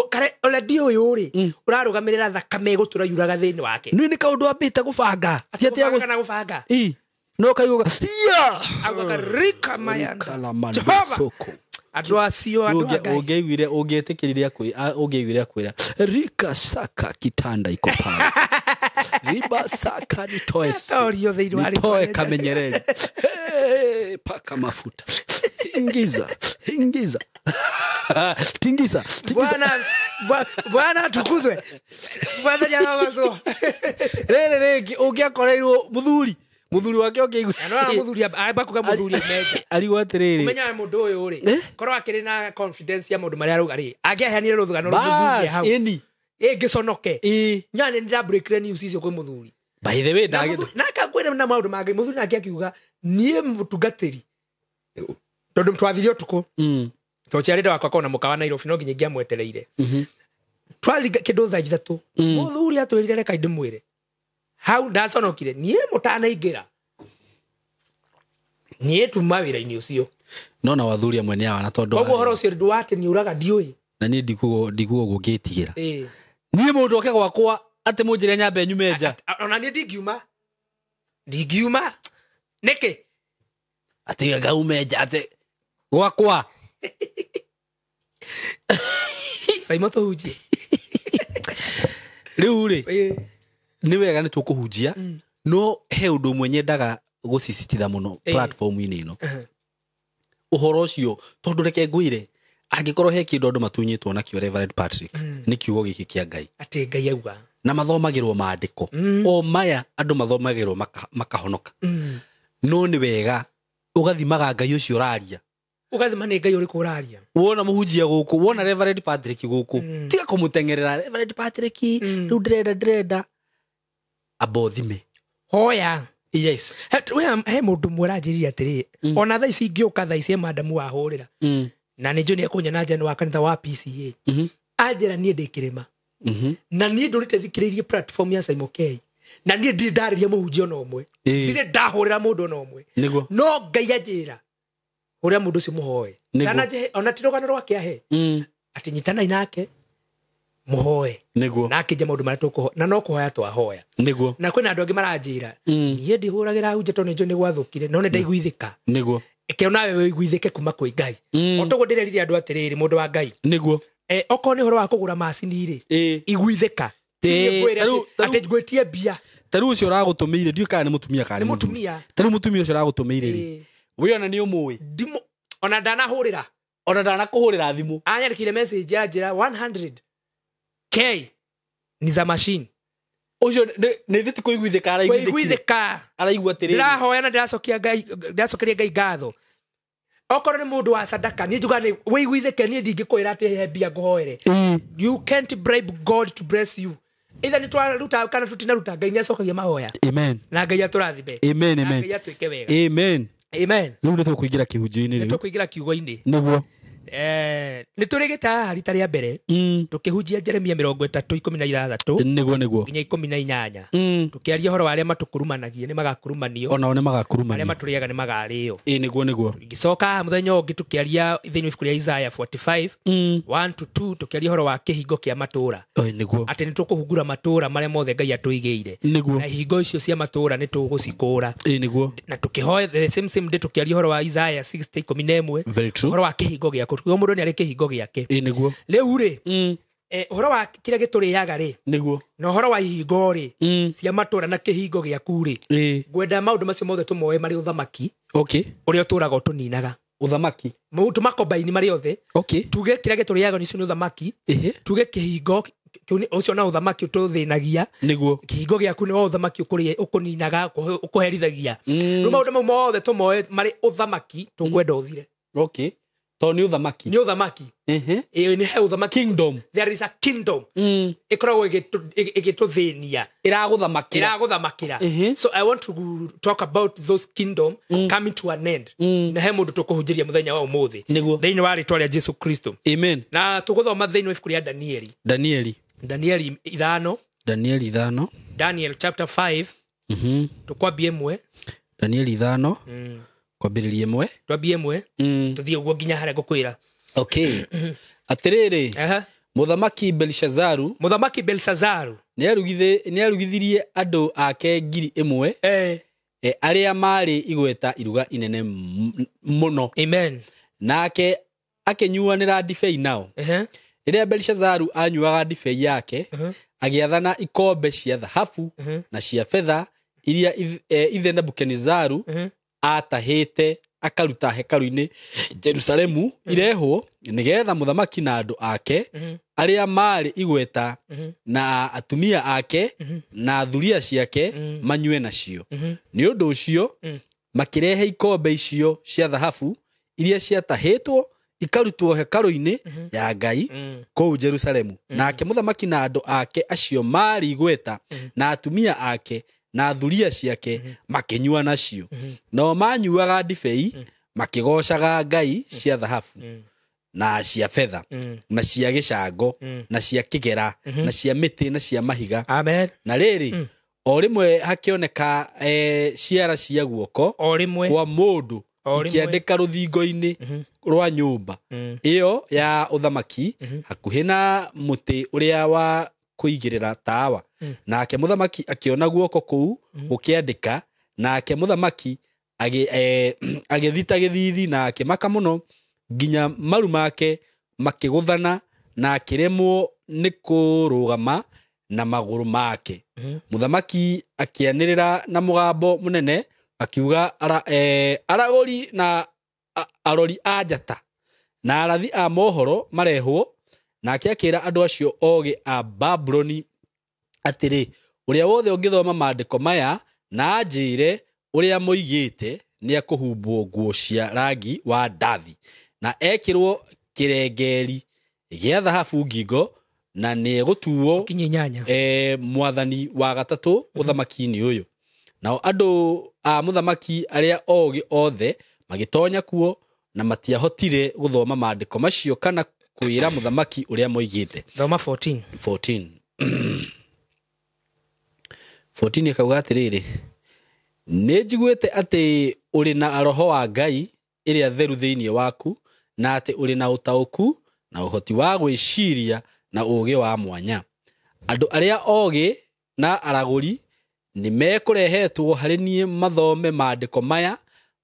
[SPEAKER 1] kare ole di uyu ri urarugamirira thakame gutura yuraga thini wake
[SPEAKER 2] ni kaundu ambite gubanga
[SPEAKER 1] ati agana gubanga
[SPEAKER 2] no kayuga
[SPEAKER 1] aguga rika mayanda
[SPEAKER 2] kala soko
[SPEAKER 1] andu acio andu
[SPEAKER 2] ungeiguire ungetikiriria kwira rika saka kitanda iko pale riba saka nitoe
[SPEAKER 1] storio thini wali
[SPEAKER 2] nitoe kamenyereri paka mafuta ingiza tingiza
[SPEAKER 1] bwana tukuzwe bwana nyamazo
[SPEAKER 2] rere ungiakoreirwo muthuri wake ongeigua
[SPEAKER 1] no muthuri abakuga muthuri meja
[SPEAKER 2] aligo atiriri
[SPEAKER 1] umenya mundu uyu ri korwa akiri na confidence ya mundu mari aruga ri angiaheanire ruthugano muthuri hau ngiconoke nyane ndira break news icio kwi muthuri
[SPEAKER 2] by the way
[SPEAKER 1] na kakwira na maundu mangĩ muthuri nake akiuga nie mutungatiri tondu twathirio tuko to ciarida wakwa kona mukawa Nairobi no nginya ngiamwetereire twali kindu thaa ithatu muthuri atwirire reka ndimwire hau ndaconokire nie mutanaingira nie tuma wira-ini ucio
[SPEAKER 2] no na wathuri amwe ni awana tondu
[SPEAKER 1] koguo horo ucio ndwate ni uraga ndiui
[SPEAKER 2] na ni ndikugo gukitigira nie mundu oke gwakwa ati munjire nyambe nyumenja
[SPEAKER 1] ona ni ndingiuma neke
[SPEAKER 2] ati ngaumenja ati gwakwa
[SPEAKER 1] Simon Tohuji
[SPEAKER 2] riu ri ni wega ni tukuhunjia no he undu mwenye ndaga gucicititha muno platform-ini ino uhoro ucio tondu reke ngwire angikorwo he kindu andu matunyitwo nakio Reverend Patrick ni kiugo giki kia Ngai
[SPEAKER 1] ati Ngai auga
[SPEAKER 2] na mathomagirwo maandiko o maya andu mathomagirwo makahonoka no ni wega ugathimaga Ngai ucio uraria
[SPEAKER 1] ugathima ni Ngai uriku uraria
[SPEAKER 2] wona muhunjia guku wona Reverend Patrick guku tiga kumutengerera Reverend Patrick riu ndrenda abothime
[SPEAKER 1] hoya
[SPEAKER 2] yes
[SPEAKER 1] he mundu mwaranjiriria atiri ona thaa ici ngiuka thaa ici madamu wahurira na ni njoni akunyana njani wa kanitha wa PCA anjira nie ndikirima na nie ndurite thikiririe platform ya Simon K na nie ndindariria muhunjia no omwe ndire ndahurira mundu no omwe no Ngai anjira uria mundu ucio muhoe kana je ona tirogano rwake ahe ati nyitana inake muhoe na akije maundu mara tuko na no kuhoya twahoya na kwina andu angi maranjira nie ndihuragira hunje to njo ni gwathukire no ne ndaiguithika ke nawe wiguithike kuma kwi Ngai otogo ndirerire andu atiriri mundu wa Ngai oko ni horo wa kugura macini ri iguithika ati ngwetie bia
[SPEAKER 2] taru ucio ragutumiire ndio kana ni mutumia kana ni mutumia taru mutumia ucio ragutumiire ri we ona ni umui
[SPEAKER 1] ndimo ona ndanahurira
[SPEAKER 2] ona ndanakuhurira thimu
[SPEAKER 1] anyarikire message ya njira 100k ni za machine
[SPEAKER 2] ucio ni thiti kuiguithika araigua tiriri
[SPEAKER 1] ndirahoya na ndiracokeria Ngai ngatho okorwo ni mundu wa sadaka ni njuga ni wiguithike ni ndingikwira ati he bia ngohoere you can't bribe God to bless you either ni twaruta kana tutinaruta Ngai ni acokagia mahoya
[SPEAKER 2] amen
[SPEAKER 1] na Ngai aturathime
[SPEAKER 2] amen
[SPEAKER 1] Ngai atwike wega
[SPEAKER 2] amen
[SPEAKER 1] riu
[SPEAKER 2] ndio tukuingira kihunjio-ini
[SPEAKER 1] riu tukuingira kiugo-ini
[SPEAKER 2] niguo
[SPEAKER 1] ni turigita harita ria mbere tukihunjia Jeremia 30:16
[SPEAKER 2] niguo
[SPEAKER 1] nginya 18 tukiaria horo aria matukurumanagie ni magakurumanio
[SPEAKER 2] ona one magakurumanio
[SPEAKER 1] aria maturiaga ni magario
[SPEAKER 2] niguo
[SPEAKER 1] ngicoka muthenya ungi tukiaria thiini ibuku ria Isaiah 45:1-2 tukiaria horo wa kihingo kia matura
[SPEAKER 2] niguo
[SPEAKER 1] ati ni tukuhungura matura maria mothe Ngai atuigeire na hingo icio cia matura ni tugucikura
[SPEAKER 2] niguo
[SPEAKER 1] na tukihoya the same day tukiaria horo wa Isaiah 60:11 horo wa kihingo gia kutuo mundu ni ari kihingo giake
[SPEAKER 2] niguo
[SPEAKER 1] riu ri horo wa kiria gituriaga ri
[SPEAKER 2] niguo
[SPEAKER 1] no horo wa ihingo ri cia matura na kihingo giaku ri ngwenda maundu macio mothe tumoe mari uthamaki uria turaga utuninaga
[SPEAKER 2] uthamaki
[SPEAKER 1] mautu makombaini mari othe tuge kiria gituriaga nicio ni uthamaki tuge kihingo ucio na uthamaki ututhinagia
[SPEAKER 2] niguo
[SPEAKER 1] kihingo giaku ni uthamaki ukuninaga ukuherithagia no maundu mau mothe tumoe mari uthamaki tungwenda uthire
[SPEAKER 2] to ni uthamaki
[SPEAKER 1] ni he uthamaki
[SPEAKER 2] kingdom
[SPEAKER 1] there is a kingdom ikoragwo igituthinia iraguthamakira so I want to talk about those kingdom coming to an end na he mundu tukuhunjiria muthenya wa umuthi thiini wa ritwa ria Jesu Kristo
[SPEAKER 2] amen
[SPEAKER 1] na tuguthoma thiini wa ibuku ria Danieli 5 Daniel chapter 5 tukwambie mwe
[SPEAKER 2] Danieli 5 kwambiririe mwe
[SPEAKER 1] twambie mwe tuthie uguo nginya haria ngukwira
[SPEAKER 2] atiriri muthamaki Belshazaru ni arugithirie andu ake 1,000 aria mari igweta iruga inene muno
[SPEAKER 1] amen
[SPEAKER 2] nake akenyuanira ndibei nao riria Belshazaru anyuaga ndibei yake agiathana ikombe cia thahabu na cia fedha iria ithe Nebukadnezaru atahite akaruta hekalu-ini Jerusalemu irehwo nigetha muthamaki na andu ake aria mari igweta na atumia ake na thuria ciake manyue nacio ni undu ucio makirehe ikombe icio cia thahabu iria ciatahitwo ikarutwo hekalu-ini ya Ngai kũu Jerusalemu. Nake mũthamaki na andũ ake acio marĩ igweta na atumia ake na thuria ciake makĩnyua nacio. Nao manyuaga ndibei makĩgocaga ngai cia thahabu na cia fedha na cia gĩcango na cia kĩgera na cia mĩtĩ na cia mahiga.
[SPEAKER 1] Amen.
[SPEAKER 2] Na rĩrĩ o rĩmwe hakĩoneka ciara cia guoko kwa mũndũ ikĩandĩka rũthingo-inĩ rwa nyũmba ĩyo ya ũthamaki hakuhĩ na mũtĩ ũrĩa wa kũigĩrĩra tawa. Nake mũthamaki akĩona guoko kũu gũkĩandĩka, nake mũthamaki agĩthita gĩthithi na akĩmaka mũno nginya maru make makĩgũthana na akĩremwo nĩ kũrũgama na magũrũ make. Mũthamaki akĩanĩrĩra na mũgambo mũnene akiuga aragũri na arori a njata na arathi a mohoro marehwo. Nake akĩra andũ acio ogĩ a Babuloni atĩrĩ, ũrĩa wothe ũngĩthoma maandĩko maya na njĩre ũrĩa moigĩte nĩ akũhumbwo nguo cia rangi wa ndathi na ekĩrwo kĩrengeri gĩa thahabu ngingo na nĩ gũtuo mwathani wa gatatũ ũthamaki-inĩ ũyũ. Nao andũ a mũthamaki arĩa ogĩ othe magĩtonya kuo na matiahotire gũthoma maandĩko macio kana kwĩra mũthamaki ũrĩa moigĩte.
[SPEAKER 1] Thoma 14
[SPEAKER 2] akauga atĩrĩrĩ, nĩ njiguĩte atĩ ũrĩ na roho wa Ngai ĩrĩa theru thĩinĩ waku na atĩ ũrĩ na ũtaũku na ũhoti wa gwĩciria na ũũgĩ wa mwanya. Andũ arĩa ogĩ na aragũri nĩ mekũrehetwo harĩ niĩ mathome maandĩko maya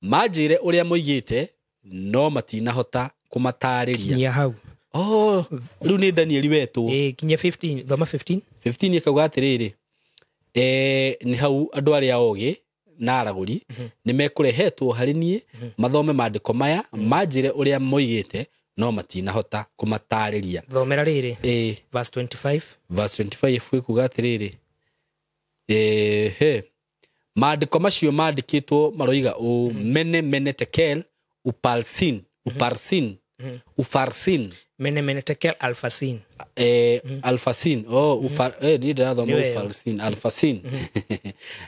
[SPEAKER 2] manjĩre ũrĩa moigĩte, no matinahota kũmatarĩria.
[SPEAKER 1] Kinya hau.
[SPEAKER 2] Rĩu nĩ Danieli wetwo.
[SPEAKER 1] Kinya 15, thoma
[SPEAKER 2] 15 akauga atĩrĩrĩ, nĩ hau andũ arĩa ogĩ na aragũri nĩ mekũrehetwo harĩ niĩ mathome maandĩko maya manjĩre ũrĩa moigĩte, no matinahota kũmatarĩria.
[SPEAKER 1] Thomera rĩrĩ. Verse 25.
[SPEAKER 2] Verse 25 kuuga atĩrĩrĩ, maandĩko macio maandĩkĩtwo maroiga ũũ: Mene Tekel Uparsin Mene
[SPEAKER 1] Tekel Alphasin.
[SPEAKER 2] Alphasin. Nĩ ndĩrathoma Uparsin Alphasin.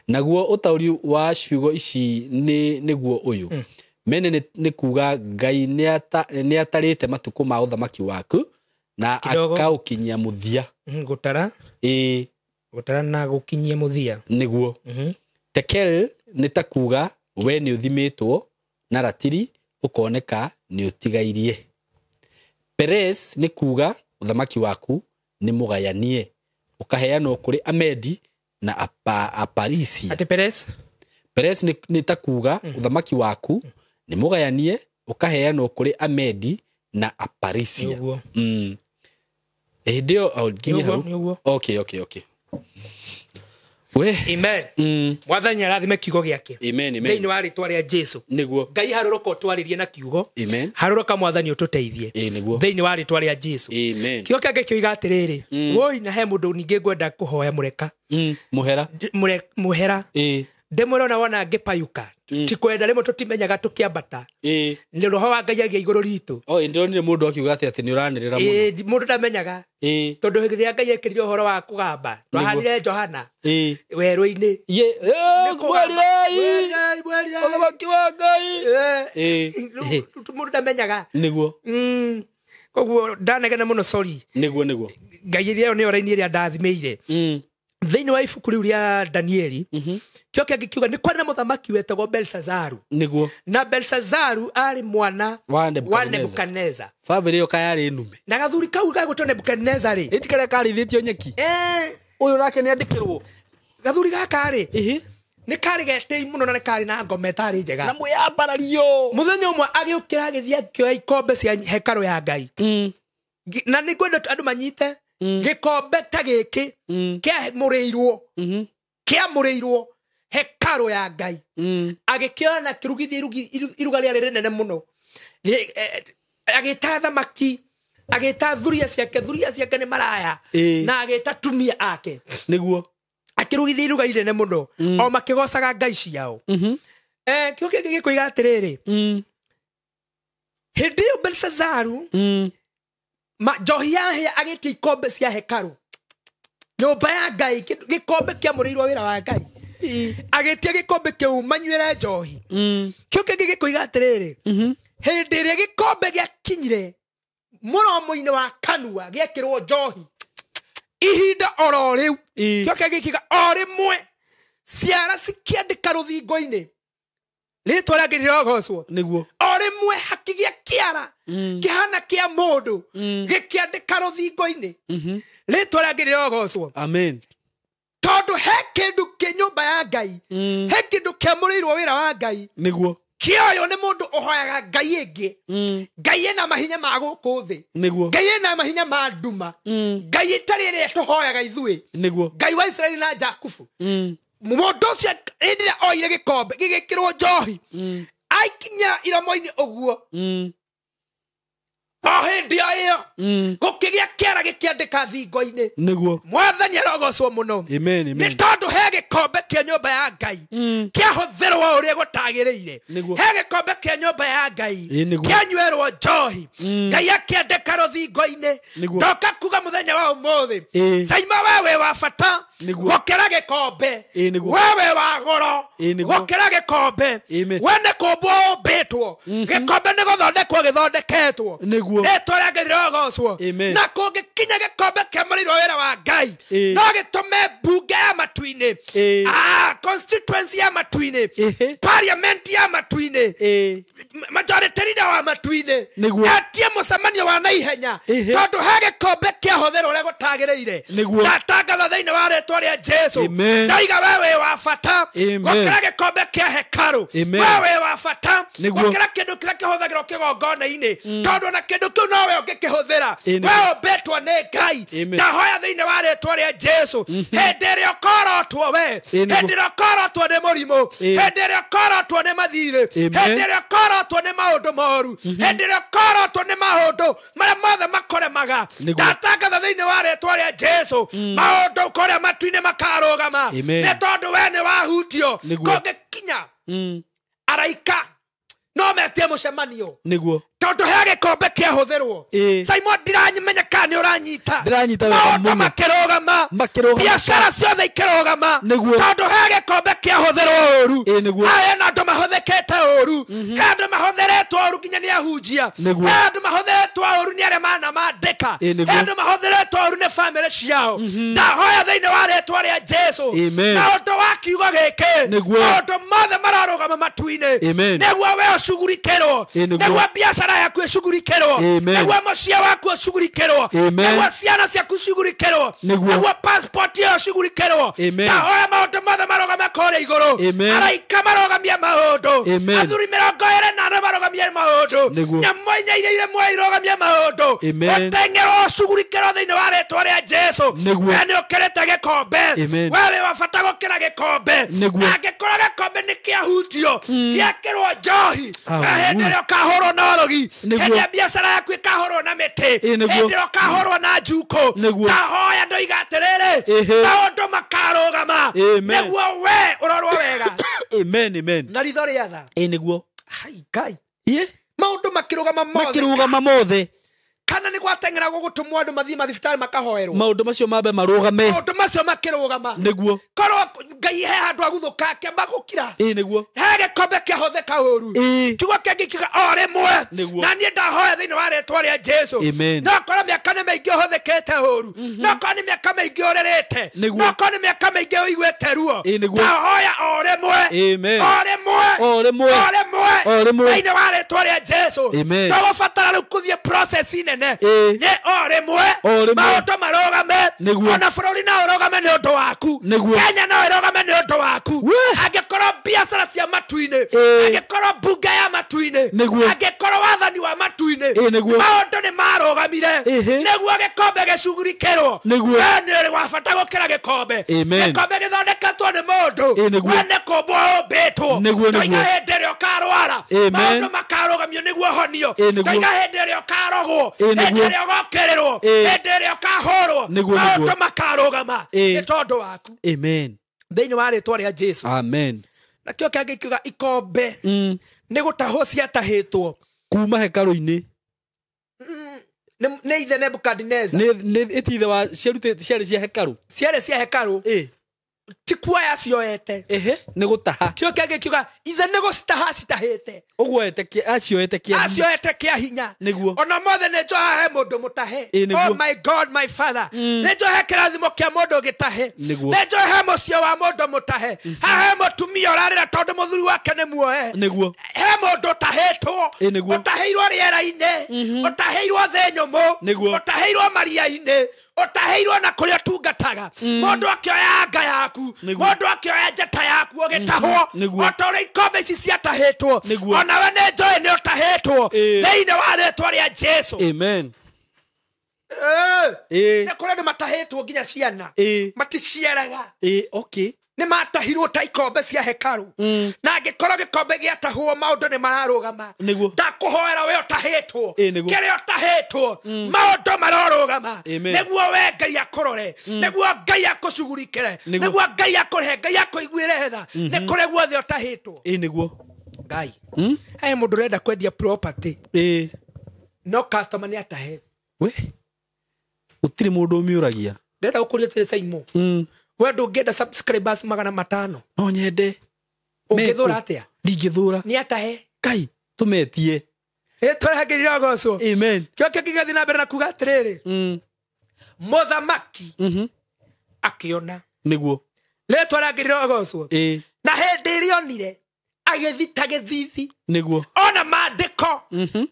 [SPEAKER 2] Naguo ũtaũri wa ciugo ici nĩguo ũyũ: Mene nĩ kuuga Ngai nĩ atarĩte matukũ ma ũthamaki waku na akaũkinyia mũthia.
[SPEAKER 1] Gũtara na gũkinyia mũthia
[SPEAKER 2] nĩguo. Tekel nĩ ta kuuga we nĩ ũthimĩtwo na ratiri ũkoneka nĩ ũtigairie. Peres nĩ kuuga ũthamaki waku nĩ mũgayanie ũkaheanwo kũrĩ Amedi na Aparisia.
[SPEAKER 1] Ati Peres
[SPEAKER 2] nĩ ta kuuga ũthamaki waku nĩ mũgayanie ũkaheanwo kũrĩ Amedi na Aparisia. Hĩndĩ ĩyo okay.
[SPEAKER 1] Amen. Mwathani arathime kiugo gĩake. Thĩinĩ wa rĩĩtwa rĩa Jesũ.
[SPEAKER 2] Nĩguo.
[SPEAKER 1] Ngai harũroka ũtwarĩrie na kiugo.
[SPEAKER 2] Amen.
[SPEAKER 1] Harũroka Mwathani ũtũteithie. Thĩinĩ wa rĩĩtwa rĩa Jesũ.
[SPEAKER 2] Amen.
[SPEAKER 1] Kiugo kĩake kĩoiga atĩrĩrĩ, woi na he mũndũ ningĩ ngwenda kũhoya mũreka. Mũhera. Ndĩmwĩra wona ngĩpayũka ti kwenda rĩmwe tũtimenyaga tũkĩambata. Nĩ roho wa Ngai agĩa igũrũ ritũ.
[SPEAKER 2] Ndĩronire mũndũ akiuga atĩ nĩ ũranĩrĩra mũno.
[SPEAKER 1] Mũndũ ndamenyaga. Tondũ hĩndĩ ĩrĩa Ngai ekĩrire ũhoro wa kũgamba twahanire Johana werũ-inĩ.
[SPEAKER 2] Ũthamaki wa Ngai.
[SPEAKER 1] Mũndũ ndamenyaga.
[SPEAKER 2] Nĩguo.
[SPEAKER 1] Koguo ndanegena mũno sorry.
[SPEAKER 2] Nĩguo.
[SPEAKER 1] Ngai ĩrĩa nĩ oraini ĩrĩa ndathimĩire. Thĩinĩ wa ibuku rĩu rĩa Danieli kĩo kĩngĩ kiuga nĩ kwarĩ na mũthamaki wetagwo Belsazaru.
[SPEAKER 2] Nĩguo.
[SPEAKER 1] Na Belsazaru arĩ mwana wa Nebukadneza.
[SPEAKER 2] Famĩlĩ ĩyo kayarĩ nũme.
[SPEAKER 1] Na gathuri kau gagũtwo Nebukadneza rĩ.
[SPEAKER 2] Ĩti karĩa karĩithĩtio nyeki. Ũyũ nake nĩ andĩkĩrwo.
[SPEAKER 1] Gathuri gaka rĩ. Nĩ karĩ getĩi mũno na nĩ karĩ na ngome tarĩ njega.
[SPEAKER 2] Na mwĩambarario.
[SPEAKER 1] Mũthenya ũmwe agĩũkĩra agĩthiĩ akĩoya ikombe cia hekarũ ya Ngai. Na nĩ ngwenda andũ manyite gĩkombe ta gĩkĩ kĩamũrĩirwo hekarũ ya Ngai. Agĩkĩoya na kĩrugithia iruga rĩarĩ rĩnene mũno. Agĩta thamaki, agĩta thuria ciake nĩ maraya, na agĩta tumia ake.
[SPEAKER 2] Nĩguo.
[SPEAKER 1] Akĩrugithia iruga rĩnene mũno o makĩgocaga ngai ciao. Kĩo kĩngĩ gĩkoiga atĩrĩrĩ, Hindi yo Belsazaru njohi yahĩa agĩtia ikombe cia hekarũ nyũmba ya Ngai gĩkombe kĩamũrĩirwo wĩra wa Ngai agĩtia gĩkombe kĩu manyuĩre njohi kĩu kĩngĩ gĩkoiga atĩrĩrĩ hĩndĩ ĩrĩa gĩkombe gĩakinyire mũromo-inĩ wa kanua gĩekĩrwo njohi ihinda oro rĩu kĩo kĩngĩ gĩkiuga o rĩmwe ciara cikĩandĩka rũthingo-inĩ rĩtwa rĩake rĩrogocwo
[SPEAKER 2] nĩguo
[SPEAKER 1] o rĩmwe hakĩgĩa kĩara kĩhana kĩa mũndũ gĩkĩandĩka rũthingo-inĩ rĩtwa rĩake rĩrogocwo
[SPEAKER 2] amen
[SPEAKER 1] tondũ he kĩndũ kĩ nyũmba ya Ngai he kĩndũ kĩamũrĩirwo wĩra wa Ngai
[SPEAKER 2] nĩguo
[SPEAKER 1] kĩoyo nĩ mũndũ ũhoyaga Ngai ĩngĩ Ngai ena mahinya ma gũkũ thĩ
[SPEAKER 2] nĩguo
[SPEAKER 1] Ngai ena mahinya ma nduma Ngai ĩtarĩ ĩrĩa tũhoyaga ithuĩ
[SPEAKER 2] nĩguo
[SPEAKER 1] Ngai wa Israeli na Jakubu mũndũ ũcio hĩndĩ ĩrĩa oire gĩkombe gĩgĩkĩrwo njohi aikinya iromo-inĩ ũguo o hĩndĩ o ĩyo gũkĩgĩa kĩara gĩkĩandĩka thingo-inĩ
[SPEAKER 2] nĩguo
[SPEAKER 1] Mwathani arogocwo mũno nĩ tondũ he gĩkombe kĩa nyũmba ya Ngai kĩahũthĩrwo ũrĩa gũtagĩrĩire he gĩkombe kĩa nyũmba ya Ngai kĩanyuĩrwo njohi Ngai akĩandĩka rũthingo-inĩ ndoka kuga mũthenya wa ũmũthĩ Saima wewe wa bata gũkĩra gĩkombe wewe wa goro gũkĩra gĩkombe we nĩ kũmbwo ũmbĩtwo gĩkombe nĩ gũthondekwo gĩthondeketwo rĩtwa rĩake rĩrogocwo na kũngĩkinya gĩkombe kĩamũrĩirwo wĩra wa Ngai no gĩtũme mbunge ya matu-inĩ constituency ya matu-inĩ parliament ya matu-inĩ majority leader wa matu-inĩ atie mũcemanio wa naihenya tondũ he gĩkombe kĩahũthĩrwo ũrĩa gũtagĩrĩire ndatangatha thĩinĩ wa rĩtwa rĩa Jesu ndaiga wewe wa bata gũkĩra gĩkombe kĩa hekarũ wewe wa bata gũkĩra kĩndũ kĩrĩa kĩhũthagĩrwo kĩgongona-inĩ tondũ na kĩndũ kĩu nowe ũngĩkĩhũthĩra we ũmbĩtwo nĩ Ngai ndahoya thĩinĩ wa rĩtwa rĩa Jesu hĩndĩ ĩrĩa ũkorotwo we hĩndĩ ĩrĩa ũkorotwo nĩ mũrimũ hĩndĩ ĩrĩa ũkorotwo nĩ mathirĩ hĩndĩ ĩrĩa ũkorotwo nĩ maũndũ moru hĩndĩ ĩrĩa ũkorotwo nĩ maũndũ marĩa mothe makũremaga ndatangatha thĩinĩ wa rĩtwa rĩa Jesu maũndũ kũrĩa matu-inĩ makarũgama nĩ tondũ we nĩ wahutio kũngĩkinya araika no metie mũcemanio
[SPEAKER 2] nĩguo
[SPEAKER 1] tondũ he gĩkombe kĩahũthĩrwo Simon ndiranyimenya kana nĩ ũranyita maũndũ makĩrũgama biacara ciothe ikĩrũgama tondũ he gĩkombe kĩahũthĩrwo ũru hena andũ mahũthĩkĩte ũru he andũ mahũthĩrĩtwo ũru nginya nĩ ahunjia he andũ mahũthĩrĩtwo ũru nĩ arĩa manamandĩka he andũ mahũthĩrĩtwo ũru nĩ bamĩrĩ ciao ndahoya thĩinĩ wa rĩtwa rĩa Jesu maũndũ wa kiugo gĩkĩ maũndũ mothe mararũgama matu-inĩ nĩguo we ũcugurikĩrwo nĩguo biacara yaku ĩcugurikĩrwo nĩguo mũciĩ waku ũcugurikĩrwo nĩguo ciana ciaku cugurikĩrwo nĩguo passport ĩyo cugurikĩrwo ndahoya maũndũ mothe marũgame kũrĩa igũrũ araika marogamie maũndũ athuri 24 marogamie maũndũ nyamũ inya iria irĩ muoyo irogamie maũndũ ũteng'erwo ũcugurikĩrwo thĩinĩ wa rĩtwa rĩa Jesu we nĩ ũkĩrĩte gĩkombe we wĩ wa bata gũkĩra gĩkombe angĩkorwo gĩkombe nĩ kĩahutio gĩakĩrwo njohi hĩndĩ ĩrĩa ũkahũrwo na ũrogi hĩndĩ ĩrĩa biacara yaku ĩkahũrwo na mĩtĩ hĩndĩ ĩrĩa ũkahũrwo na njukũ ndahoya ndoiga atĩrĩrĩ maũndũ makarũgama nĩguo we ũrorwo wega na ritho rĩa tha
[SPEAKER 2] nĩguo
[SPEAKER 1] Ngai maũndũ makĩrũgama mothe kana nĩ gwateng'eragwo gũtũmwo andũ mathiĩ mathibitarĩ makahoerwo
[SPEAKER 2] maũndũ macio mambe marũgame
[SPEAKER 1] maũndũ macio makĩrũgama
[SPEAKER 2] nĩguo
[SPEAKER 1] korwo Ngai he handũ aguthũka akĩamba gũkira
[SPEAKER 2] nĩguo
[SPEAKER 1] he gĩkombe kĩahũthĩka ũru kiugo kĩngĩ kiuga o rĩmwe na niĩ ndahoya thĩinĩ wa rĩtwa rĩa Jesu no korwo mĩaka nĩ mĩingĩ ũhũthĩkĩte ũru no korwo nĩ mĩaka mĩingĩ ũrĩrĩte no korwo nĩ mĩaka mĩingĩ ũiguĩte ruo ndahoya o rĩmwe thĩinĩ wa rĩtwa rĩa Jesu no gũbatara rĩu gũthiĩ process-inĩ nĩ o rĩmwe maũndũ marũgame ona bũrũri no ũrũgame nĩ ũndũ waku Kenya no ĩrũgame nĩ ũndũ waku angĩkorwo biacara cia matu-inĩ angĩkorwo mbunge ya matu-inĩ angĩkorwo wathani wa matu-inĩ maũndũ nĩ marũgamire nĩguo gĩkombe gĩcugurikĩrwo we nĩ wa bata gũkĩra gĩkombe gĩkombe gĩthondeketwo nĩ mũndũ we nĩ kũmbwo ũmbĩtwo ndoiga hĩndĩ ĩrĩa ũkarwara maũndũ makarũgamio nĩguo honio ndoiga hĩndĩ ĩrĩa ũkarogwo hĩndĩ ĩrĩa ũgokĩrĩrwo hĩndĩ ĩrĩa ũkahũrwo maũndũ makarũgama nĩ tondũ waku thĩinĩ wa rĩtwa rĩa Jesu na kĩo kĩangĩ kiuga ikombe nĩ gũtahwo ciatahĩtwo
[SPEAKER 2] kuma hekaru-ini
[SPEAKER 1] nä ithe Nebukadneza
[SPEAKER 2] nä itithe wa ciarä cia hekaru
[SPEAKER 1] ciarä cia hekaru ti kuoya cioete
[SPEAKER 2] nä gå taha
[SPEAKER 1] kä kä ngä kiuga ithe nä gå citaha citahäte
[SPEAKER 2] å guo acioete
[SPEAKER 1] kä a hinya ona mothe nä njoha he må ndå må tahe oh my God my father nä njohe kä rathimo kä a må ndå gä tahe nä njohe he må cio wa må ndå må tahe haha he må tumia å rarä ra tondå må thuri wake nä muoe he må ndå å tahä two å tahä irwo rä era-inä å tahä irwo thä nyå må å tahä irwo maria-inä otaheirwo na kuria tungataga mundu akioya nga yaku mundu akioya njata yaku ogitahwo otore ikombe ici ciatahitwo onawe nä njoä nä å tahätwo thä-inä wa rĩtwa rĩa Jesu
[SPEAKER 2] amen
[SPEAKER 1] nä kå rä andå matahätwo nginya ciana maticiaraga
[SPEAKER 2] okay
[SPEAKER 1] nä matahirwo ta ikombe cia hekaru na angä korwo gä kombe gä atahwo maå ndå nä mararå gama ndakå hoera we å tahä two kä rä å tahä two maå ndå marorå gama nä guo we Ngai akå rore nä guo Ngai akå cugurikä re nä guo Ngai akå rehe Ngai akå iguä re tha nä kå rä guothe å tahä two
[SPEAKER 2] nä guo
[SPEAKER 1] Ngai he må ndå renda kwendia property no customer nä atahe
[SPEAKER 2] we å tirä må ndå å mä å ragia
[SPEAKER 1] ndenda gå kå ria tä caimo we ndå ngä enda subscribers 500
[SPEAKER 2] no nyende
[SPEAKER 1] å ngä thå ra atä a
[SPEAKER 2] ndingä thå ra
[SPEAKER 1] nä atahe
[SPEAKER 2] Ngai tå metie
[SPEAKER 1] tårehangä rira gocwo
[SPEAKER 2] amen
[SPEAKER 1] kä o kä ngä gathi na mbere na kuga atä rä rä må thamaki akä ona
[SPEAKER 2] nä guo
[SPEAKER 1] rä twarangä rira gocwo na hä ndä ä rä onire agä thita gä thithi
[SPEAKER 2] nä guo
[SPEAKER 1] ona mandä ko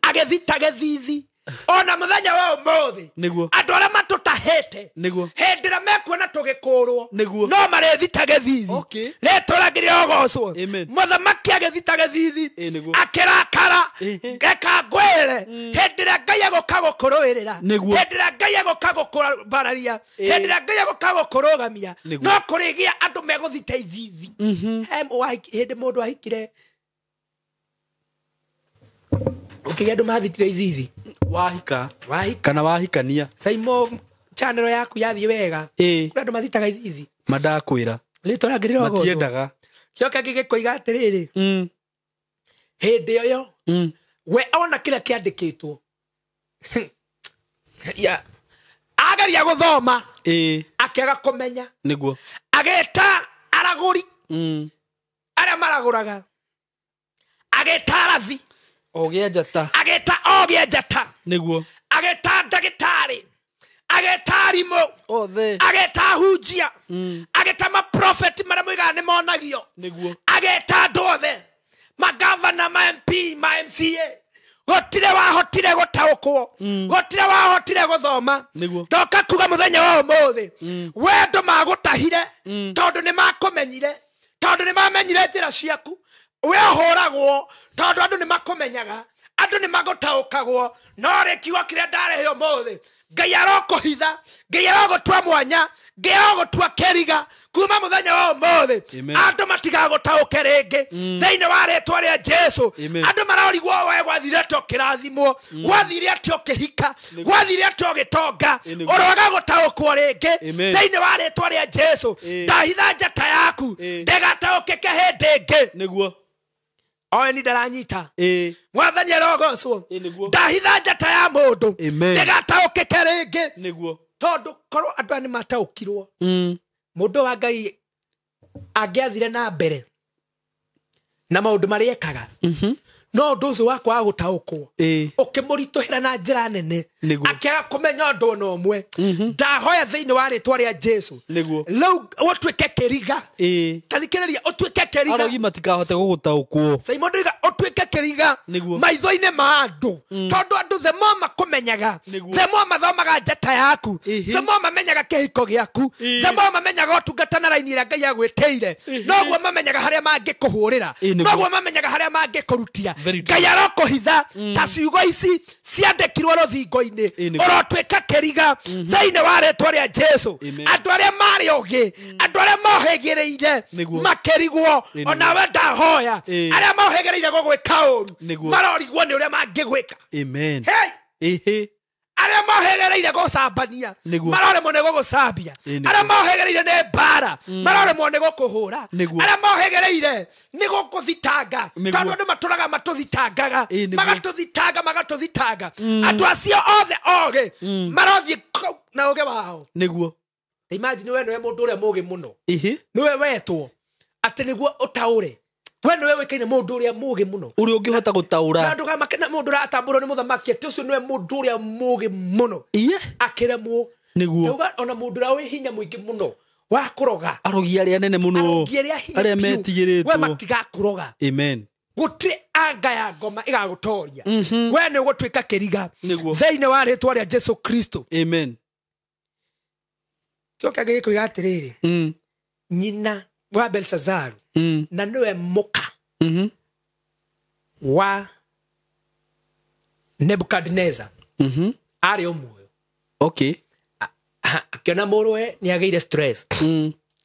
[SPEAKER 1] agä thita gä thithi ona må thenya wa må thä andå arä a matå tahä te hä ndä ä rä a mekuona tå gä kå rwo no marä thita gä thithi rä tå rangä rä ogocwo må thamaki agä thita gä thithi akä rakara geka ngwä re hä ndä ä rä a Ngai agå ka gå kå rå ä rä ra hä ndä ä rä a Ngai agå ka gå kå mbararia hä ndä ä rä a Ngai agå ka gå kå rå gamia no kå rä gä a andå megå thita ithithi hä ndä må ndå ahikire å kä gä andå mathitire ithithi
[SPEAKER 2] wahika kana wahikania
[SPEAKER 1] Saimo channel yaku yathie wega kuri andu mathitaga ithithi
[SPEAKER 2] mandakwira
[SPEAKER 1] rito rangirira gogo
[SPEAKER 2] matiendaga
[SPEAKER 1] kioka gigikoiga atiriri hindi yo we ona kila kiandikitwo ya agaria guthoma akiaga kumenya
[SPEAKER 2] niguo
[SPEAKER 1] ageta araguri aria maraguraga ageta arathi
[SPEAKER 2] ogia njata
[SPEAKER 1] niguo ageta ndagitari ageta rimo
[SPEAKER 2] othe
[SPEAKER 1] ageta hunjia ageta ma prophet mara muiga ni monagio
[SPEAKER 2] niguo
[SPEAKER 1] ageta ndothe magavana ma MP ma MCA gotire wahotire gutaukwo gotire wahotire guthoma ndoka kuga muthenya wa umuthi wendo magutahire tondu ni makumenyire tondu ni mamenyire njira ciaku we horagwo tondu andu ni makumenyaga andu ni magutaukagwo no ri kiugo kiria ndarehe umuthi Ngai arokuhitha Ngai arogutwa mwanya Ngai arogutwa keriga kuma muthenya wa umuthi andu matigagutauke ringi thiini wa ritwa ria Jesu andu marorigwo we gwathire to kirathimwo gwathire atio kihika gwathire atio gitonga oroga gutaukwo ringi thiini wa ritwa ria Jesu ndahitha njata yaku ndegatauke hindi ingi
[SPEAKER 2] niguo
[SPEAKER 1] oe ni ndaranyita mwathani arogocwo ndahitha njata ya mundu ndigataukike ringi
[SPEAKER 2] niguo
[SPEAKER 1] tondu korwo andu ani mataukirwo mundu wa Ngai angiathire na mbere na maundu maria ekaga no ndu ucio wakwa wa gutaukwo ukimurituhira na njira nene akiaga kumenya undu ona umwe ndahoya thiini wa ritwa ria Jesu riu utwike kiriga tathikiriria utwike kiriga
[SPEAKER 2] arogi matikahote gugutaukwo
[SPEAKER 1] Simon ndiga utwike kiriga maitho-ini ma andu tondu andu the more makumenyaga the more mathomaga njata yaku the more mamenyaga kihiko giaku the more mamenyaga utungata na raini ira Ngai agwitiire noguo mamenyaga haria mangikuhurira noguo mamenyaga haria mangikurutia Ngai arokuhitha ta ciugo ici ciandikirwo ruthingo-ini urotwika kiriga thiini wa ritwa ria Jesu andu aria mari ugi andu aria mohegiriire makirigwo onawe ndahoya aria mohegiriire gugwika uru marorigwo ni uria mangigwika
[SPEAKER 2] amen
[SPEAKER 1] hey aria mohegereire gocambania marore mo nego gocambia aria mohegereire ne bara marore mo nego kuhura aria mohegereire nego kuthitanga kana ndo maturaga matuthitangaga magatuthitanga atu acio othe oge marothi na oge wao niguo imagine we no mundu uria mugi muno niwe wetwo ati niguo utaure we no we kaine mundu uria mugi muno
[SPEAKER 2] uri ungihota gutaura
[SPEAKER 1] na nduga makena mundu ra atamburo ni muthamaki ati ucio niwe mundu uria mugi muno akiremwo niguo ona mundu ra wi hinya muingi muno wa kuroga
[SPEAKER 2] arogia aria nene muno aria metigiritwo
[SPEAKER 1] we matiga kuroga
[SPEAKER 2] amen
[SPEAKER 1] gutri anga ya ngoma igagutoria we ni gutwika kiriga zaine wa ritwa ria Jesu Kristo amen kioka giko igatiriri nyina wa Belsazaru na niwe muka wa Nebukadnezar ari omuyo okay akiona muruwe ni ageire stress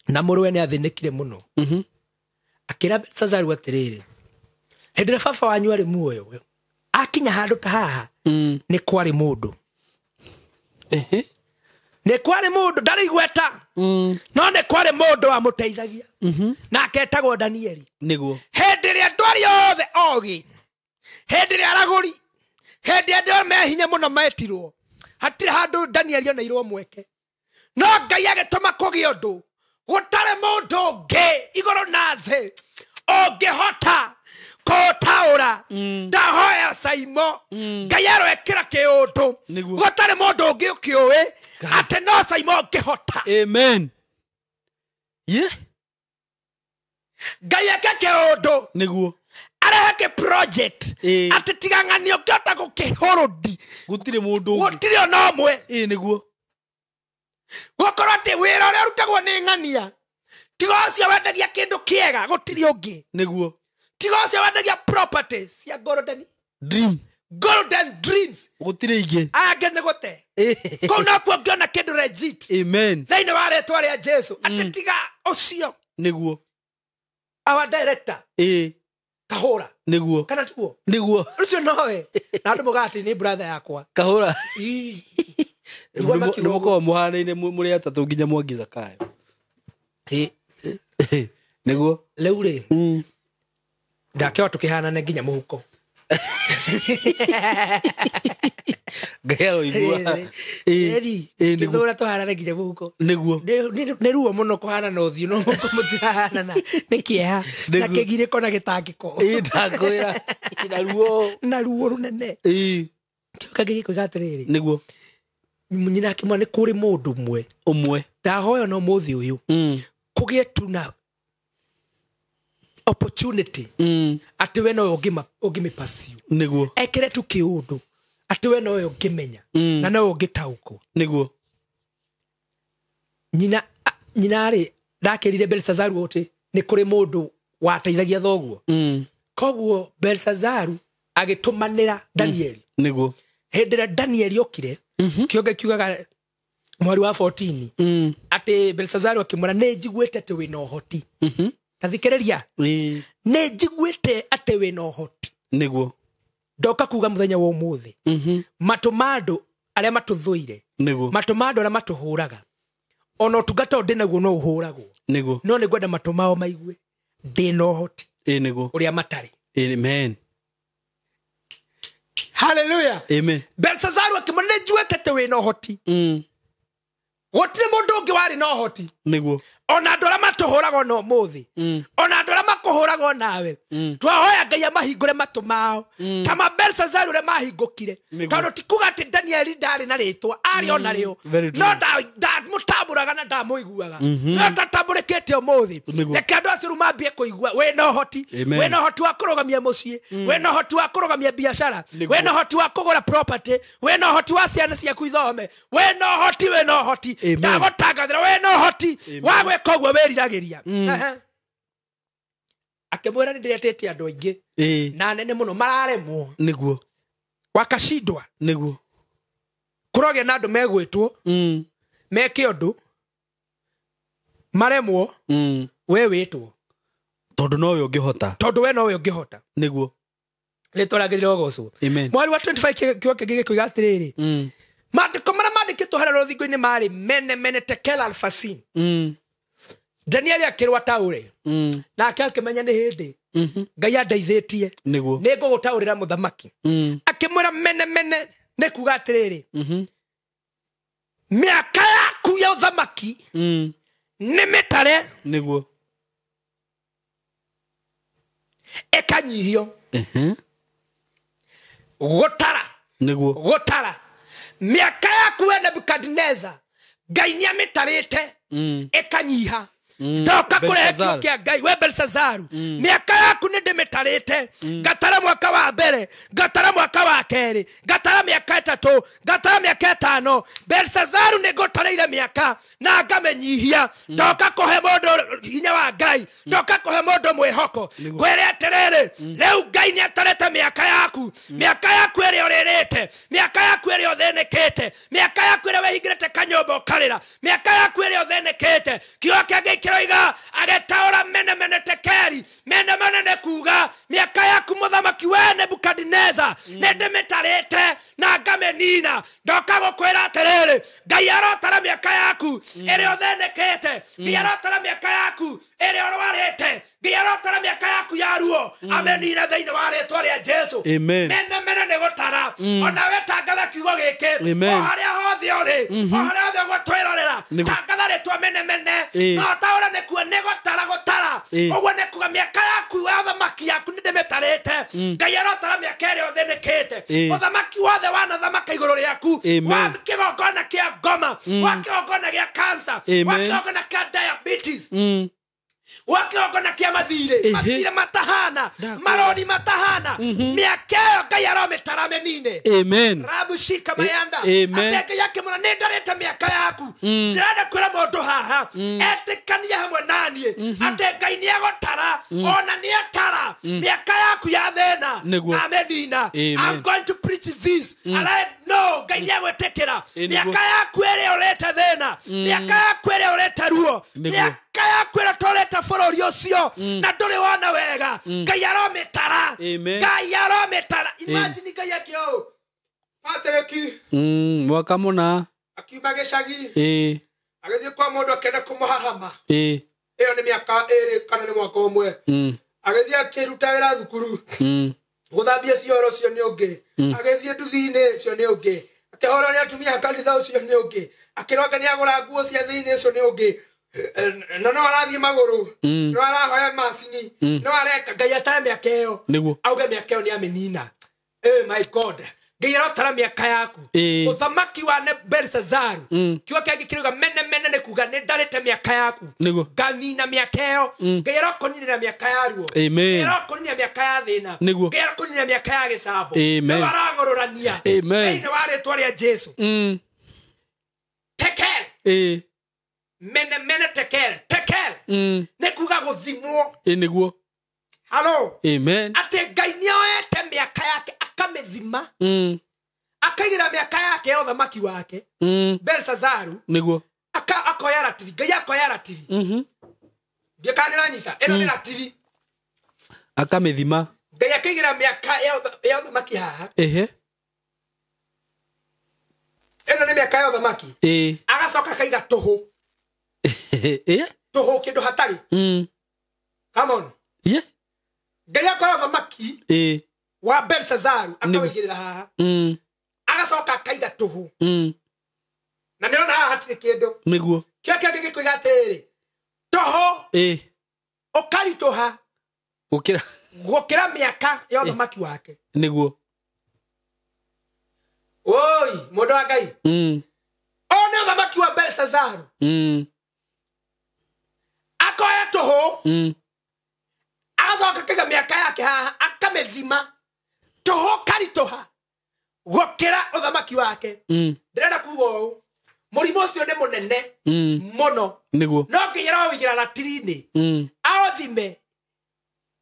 [SPEAKER 1] na muruwe ni athinikire muno akira Belsazaru atiriri hedra fafa wanyu ari muoyo we akinya handu ta haha ni kwari mundu ne kware mundu ndarigweta no ne kware mundu amuteithagia na aketagwo Danieli niguo hindi ria ndwari othe ogi hindi ria araguri hindi ria mehinya muno metirwo hatire handu Danieli ona irwo mweke no Ngai agituma kugi undu gutare mundu ngi igoro na thi ongihota kotaura ndahoya Saimo Ngai arwekira kiundu gutare mundu ngi ukiuwi ate no Saimo ngihota amen Ngai akake undu niguo areheke project ate tiganganio ngota gukihurudi gutire mundu gutire no mwe niguo gukora ati wira uri rutagwo ni ngania tigocio wendagia kindu kiega gutire ungi niguo tigocio wendagia properties cia golden dreams gutire ingi agene gote ko na kwa ngiona kindu legit amen thaine wa retwa ria Jesu ati tiga ucio niguo our director kahura niguo kana tuo niguo ucio nowe na ndu mugati ni brother yakwa kahura Nimoko muhana-ine muri atatu nginya mwangiza kayo niguo leu ri ndakewa tukihanane nginya muhuko gayaro igua ngithura tuhanane nginya muhuko niguo ni ruo muno kuhana no thiu no mutirahana ni kieha na kigiriko na gitangiko ndakwira na ruo runene kioka gigiko gatiriri niguo nyina kimwa ni kuri mundu umwe ndahoya no muthi uyu kugie tuna opportunity ati we no ugime pursue niguo ekere tu kiundu ati we no ugimenya na no ugitauko niguo nyina ari ndakerire Belsazaru oti ni kuri mundu wateithagia thoguo koguo Belsazaru agitumanira Danieli niguo hendera Danieli okire kioge kiugaga mwari wa 14 ati Belsazaru akimura ne njiguite ati we no hoti tathikereria ne njiguite ati we no hoti niguo ndoka kuga muthenya wa umuthi matumando aria matuthuire niguo matumando aria matuhuraga ono tugata ndinaguo no uhuragwo niguo no ni gwenda matumao maigue ndi no hoti niguo uria matari amen hallelujah amen Belsazaru akimana njiguite ati we no hoti gutire mundu ungi wari no hoti niguo ona ndora matuhuraga no muthi ona ndora makuhuraga nawe twahoya Ngai amahingure matumao kama Belsazaru re mahingukire tondu tikuga ati Danieli ndari na ritwa ari ona rio no da mutaburaga na ndamuiguaga no tatamburikite umuthi reke andu acio mambie kuigua we no hoti we no hoti wa kurugamia mucii we no hoti wa kurugamia biashara we no hoti wa kugura property we no hoti wa ciana ciaku ithome we no hoti ndagutangathira we no hoti wa kogwo weriragiria akemwera ndiretete andu aingi na nene muno mararemwo niguo wakashindwa niguo kuroge na andu megwitwo meke undu maremwo we witwo tondu nowe ungihota tondu we nowe ungihota niguo ritoragirira gocwo mwari wa 25 kioke gigikuiga atiriri Mandiko mara mandikitwo harĩa rũthingo-inĩ marĩ mene tekel alfasin. Daniel akĩrwa taũre nake akĩmenya nĩ hĩndĩ Ngai andeithĩtie nĩ ngũgũtaũrĩra mũthamaki. Akĩmwĩra mene nĩ kuga atĩrĩrĩ, mĩaka yaku ya ũthamaki nĩ mĩtare
[SPEAKER 2] nĩguo
[SPEAKER 1] ĩkanyihio. Gũtara mĩaka yaku we Nebukadneza Ngai nĩamĩtarĩte ĩkanyiha. Ndoka kũrehe kĩo kĩa Ngai we Belsazaru, mĩaka yaku nĩ ndĩmĩtarĩte, ngatara mwaka wa mbere, ngatara mwaka wa kerĩ, ngatara mĩaka ĩtatũ, ngatara mĩaka ĩtano. Belsazaru nĩ ngũtareire mĩaka na ngamĩnyihia. Ndoka kũhe mũndũ hinya wa Ngai, ndoka kũhe mũndũ mwĩhoko, ngwĩre atĩrĩrĩ, rĩu Ngai nĩatarĩte mĩaka yaku ĩrĩa ũrĩrĩte, mĩaka yaku ĩrĩa ũthĩnĩkĩte, mĩaka yaku ĩrĩa wĩhingĩrĩte kanyũmba ũkarĩra, mĩaka yaku ĩrĩa ũthĩnĩkĩte. Kiugo kĩa Ngai kĩroiga agĩtaũra mene tekeri, mene nĩ kuga mĩaka yaku mũthamaki we Nebukadneza nĩ ndĩmĩtarĩte na ngamĩnina. Ndoka gũkwĩra atĩrĩrĩ, Ngai arotara mĩaka yaku ĩrĩa ũthĩnĩkĩte, Ngai arotara mĩaka yaku ĩrĩa ũrwarĩte, Ngai arotara mĩaka yaku ya ruo, amĩnina thĩinĩ wa rĩĩtwa rĩa Jesũ. Mene nĩ gũtara. Ona we tangatha kiugo gĩkĩ o harĩa hothe ũrĩ, o harĩa hothe ũgũtwĩrorera, tangatha rĩĩtwa mene no taũra nĩ kuo nĩ gũtara. Ũguo nĩ kuga mĩaka yaku ya ũthamaki yaku nĩ ndĩmĩtarĩte. Ngai arotara mĩaka ĩrĩa ũthĩnĩkĩte. Ũthamaki wothe wanathamaka igũrũ rĩaku, wa kĩgongona kĩa ngoma, wa kĩgongona gĩa cancer, wa kĩgongona kĩa diabetes, wa kĩgongona kĩa mathirĩ matahana, maroni matahana, mĩaka ĩyo Ngai aromĩtara mĩnine. Rabu shika mayanda ateke yake mũno nĩ ndarĩte mĩaka yaku. Ndĩrenda kwĩra mũndũ haha etĩkanie hamwe naniĩ atĩ Ngai nĩegũtara, ona nĩatara mĩaka yaku ya thĩna na mĩnina. I'm going to preach this and I know Ngai nĩegwĩtĩkĩra mĩaka yaku ĩrĩa ũrĩte thĩna, mĩaka yaku ĩrĩa ũrĩte ruo, mĩaka yaku ĩrĩa tũrĩte bũrũri ũcio na ndũrĩ wona wega, Ngai aromĩtara. Ngai aromĩtara. Imagine Ngai akĩo Patrick
[SPEAKER 2] mwaka mũna
[SPEAKER 1] akiuma gĩcagi agĩthiĩ kwa mũndũ akĩenda kũmũhahama. Ĩyo nĩ mĩaka ĩrĩ kana nĩ mwaka ũmwe. Agĩthiĩ akĩruta wĩra thukuru, gũthambia cioro ũcio nĩ ũngĩ, agĩthiĩ nduthi-inĩ ũcio nĩ ũngĩ, akĩhũrwo nĩ atumia kanitha ũcio nĩ ũngĩ, akĩroka nĩ agũra nguo cia thĩinĩ ũcio nĩ ũngĩ. No arathiĩ magũrũ, no arahoya macini, no areka. Ngai atara mĩaka ĩyo, auge mĩaka ĩyo nĩamĩnina. My God, Ngai arotara mĩaka yaku. Ũthamaki wa Belsazaru, kiugo kĩngĩ kĩroiga mene nĩ kuga nĩ ndarĩte mĩaka yaku, nganina mĩaka ĩyo. Ngai arokũninĩra mĩaka ya ruo, Ngai arokũninĩra mĩaka ya thĩna, Ngai arokũninĩra mĩaka ya gĩcambo. Nĩ aragũrũrania thĩinĩ wa rĩĩtwa rĩa Jesũ. Tekel mene tekel nĩ kuga gũthimwo.
[SPEAKER 2] Nĩguo
[SPEAKER 1] halo atĩ Ngai nĩoete mĩaka yake akamĩthima, akaigĩra mĩaka yake ya ũthamaki wake Belsazaru,
[SPEAKER 2] nĩguo
[SPEAKER 1] akoya ratiri. Ngai akoya ratiri, ndiĩkana nĩranyita, ĩno nĩ ratiri,
[SPEAKER 2] akamĩthima.
[SPEAKER 1] Ngai akaigĩra mĩaka ya ũthamaki haha. Ĩno nĩ mĩaka ya ũthamaki, agacoka akaiga tũhũ. Tũhũ kĩndũ hatarĩ. Come on. Ngai akoya ũthamaki wa Belsazaru akawĩigĩrĩra haha, agacoka akaiga tũhũ, na nĩona haha hatirĩ kĩndũ.
[SPEAKER 2] Nĩguo
[SPEAKER 1] kĩo kĩngĩ gĩkoiga atĩrĩ, tũhũ ũkaritũha gũkĩra mĩaka ya ũthamaki wake.
[SPEAKER 2] Nĩguo
[SPEAKER 1] oi mũndũ wa Ngai, o nĩ ũthamaki wa Belsazaru. Akoya tũhũ, agacoka akaiga mĩaka yake haha, akamĩthima, tũhũ karitũha gũkĩra ũthamaki wake. Ndĩrenda kuga ũũ, mũrimũ ũcio nĩ mũnene mũno, no nginya ũwĩigĩra ratiri-inĩ aũthime,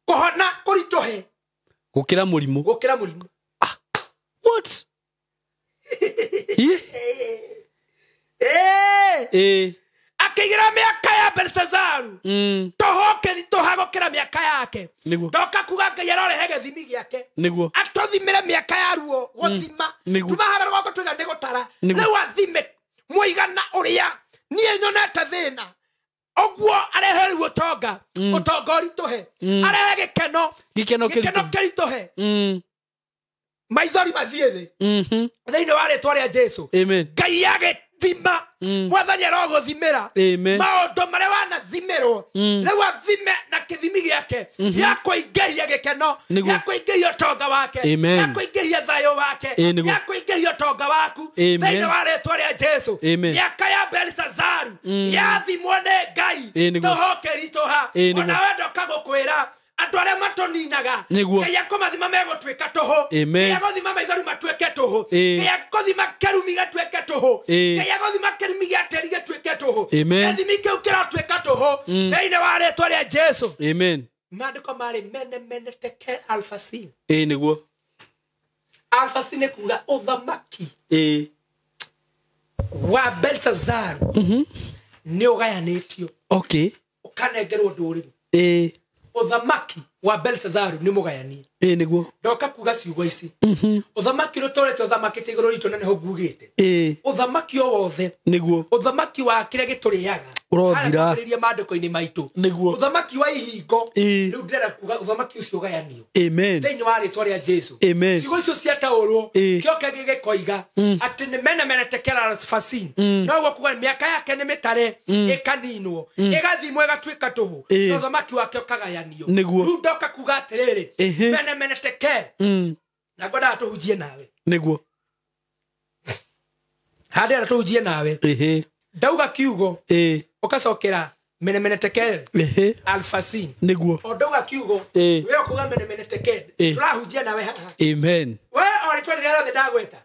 [SPEAKER 1] kũhona kũritũhe
[SPEAKER 2] gũkĩra mũrimũ. What?
[SPEAKER 1] Akĩigĩra mĩaka ya Belsazaru, tũhũ kĩritũha gũkĩra gukira miaka yake ndoka kuga Ngai arorehe githimi giake atuthimire miaka ya ruo guthima tumahara gwako twiga ni gutara riu athime muigana uria nie nyonete thina ogwo arehe ruo tonga utongori tuhe arehe gikeno kirituhe maithori mathie thi thiini wa ritwa ria Jesu Ngai agithima mwathani aroguthimira maundu maria wanathimirwo riu athime na kithimi giake yakuingehia gikeno yakuingehia utonga wake yakuingehia thayo wake yakuingehia utonga waku thiini wa ritwa ria Jesu miaka ya Belsazaru yathimwo ni Ngai tuhokerituha ona wendo kagukwira andu aria matoninaga Ngai akumathima megutwika tuhu Ngai aguthima maithori matwike tuhu Ngai aguthima kerumi gatwike tuhu Ngai aguthima kerumi gateri gatwike tuhu ethimi kiu kiratwika tuhu thiini wa ritwa ria Jesu mandiko mari mene teke alfasin
[SPEAKER 2] niguo
[SPEAKER 1] alfasin ni kuga uthamaki wa Belsazar ni ugayanitio ukanengerwo nduriri uthamaki wa Belsazar ni mugayani
[SPEAKER 2] niguo
[SPEAKER 1] ndoka kuga ciugo ici uthamaki rutorete uthamaki tigoro ritu na neho ngugite uthamaki o wothe
[SPEAKER 2] niguo
[SPEAKER 1] uthamaki wa kire gituriaga
[SPEAKER 2] urothira
[SPEAKER 1] riria mandiko-ini maitu
[SPEAKER 2] niguo
[SPEAKER 1] uthamaki wa ihingo riu ndera kuga uthamaki ucio ugayanio thiini wa ritwa ria Jesu ciugo icio ciataurwo kioke gigikoiga ati ni mene tekela fasin no gwo kuga miaka yake ni mitare ikaninwo igathimwo igatwika tuhu uthamaki wake ukagayanio riu ndoka kuga atiriri mene tekela na ngoda tuhujie nawe
[SPEAKER 2] niguo
[SPEAKER 1] hadi tuhujie nawe dauga kiugo ukacokera mene tekel alfasin
[SPEAKER 2] niguo
[SPEAKER 1] odoga kiugo we kuga mene tekel turahujia nawe haha
[SPEAKER 2] amen
[SPEAKER 1] we ori twendera the dagweta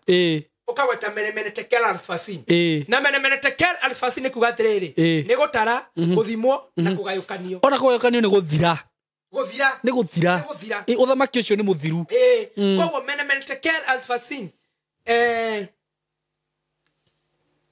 [SPEAKER 1] ukaweta mene tekel alfasin na mene tekel alfasin kuga atiriri ni gutara guthimwo na kugayukanio
[SPEAKER 2] ona kugayukanio ni guthira ni guthira uthamaki ucio ni muthiru
[SPEAKER 1] koguo mene tekel alfasin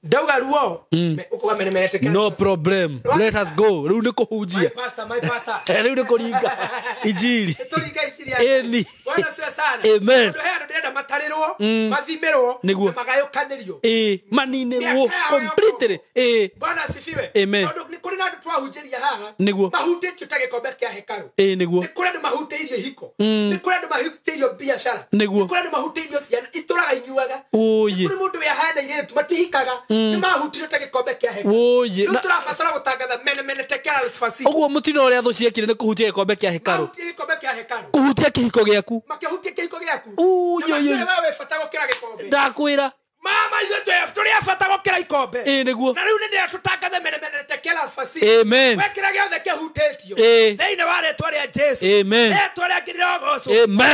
[SPEAKER 1] dauga ruo ukuga mene tekel
[SPEAKER 2] no problem let us go riu ni kuhujia
[SPEAKER 1] my pastor
[SPEAKER 2] riu ni kuringa injili
[SPEAKER 1] turinga injili bwana sio sana
[SPEAKER 2] amen
[SPEAKER 1] ndio hero ndenda matarirwo mathimirwo na magayukanirio
[SPEAKER 2] maninirwo completely
[SPEAKER 1] bwana asifiwe
[SPEAKER 2] ndio
[SPEAKER 1] ni kuri na ndu twahujiria haha
[SPEAKER 2] niguo
[SPEAKER 1] mahutĩtio ta gikombe kia hekaru
[SPEAKER 2] niguo
[SPEAKER 1] ni kuri ndu mahutĩirio hiko ni kuri ndu mahutĩirio biashara ni kuri ndu mahutĩirio ciana ituraga inyuaga
[SPEAKER 2] oye
[SPEAKER 1] kuri mundu wehana ire tumatihikaga ni mahutĩirio ta gikombe kia hekaru
[SPEAKER 2] oye
[SPEAKER 1] ndu turabatara gutangatha mene tekela fasi
[SPEAKER 2] oguo mutino uria thu ciekire ni kuhutia gikombe kia hekaru kuhutia kihiko giaku
[SPEAKER 1] makihutia kihiko giaku
[SPEAKER 2] oye
[SPEAKER 1] wewe fata gukira gikombe
[SPEAKER 2] ndakwira
[SPEAKER 1] mama ithu turia fata gukira ikombe
[SPEAKER 2] niguo
[SPEAKER 1] na riu ni ndia tutangathe mene tekela fasi
[SPEAKER 2] amen
[SPEAKER 1] wekira giothe kihutĩtio thiini wa ritwa ria Jesu ritwa ria ngirirogoco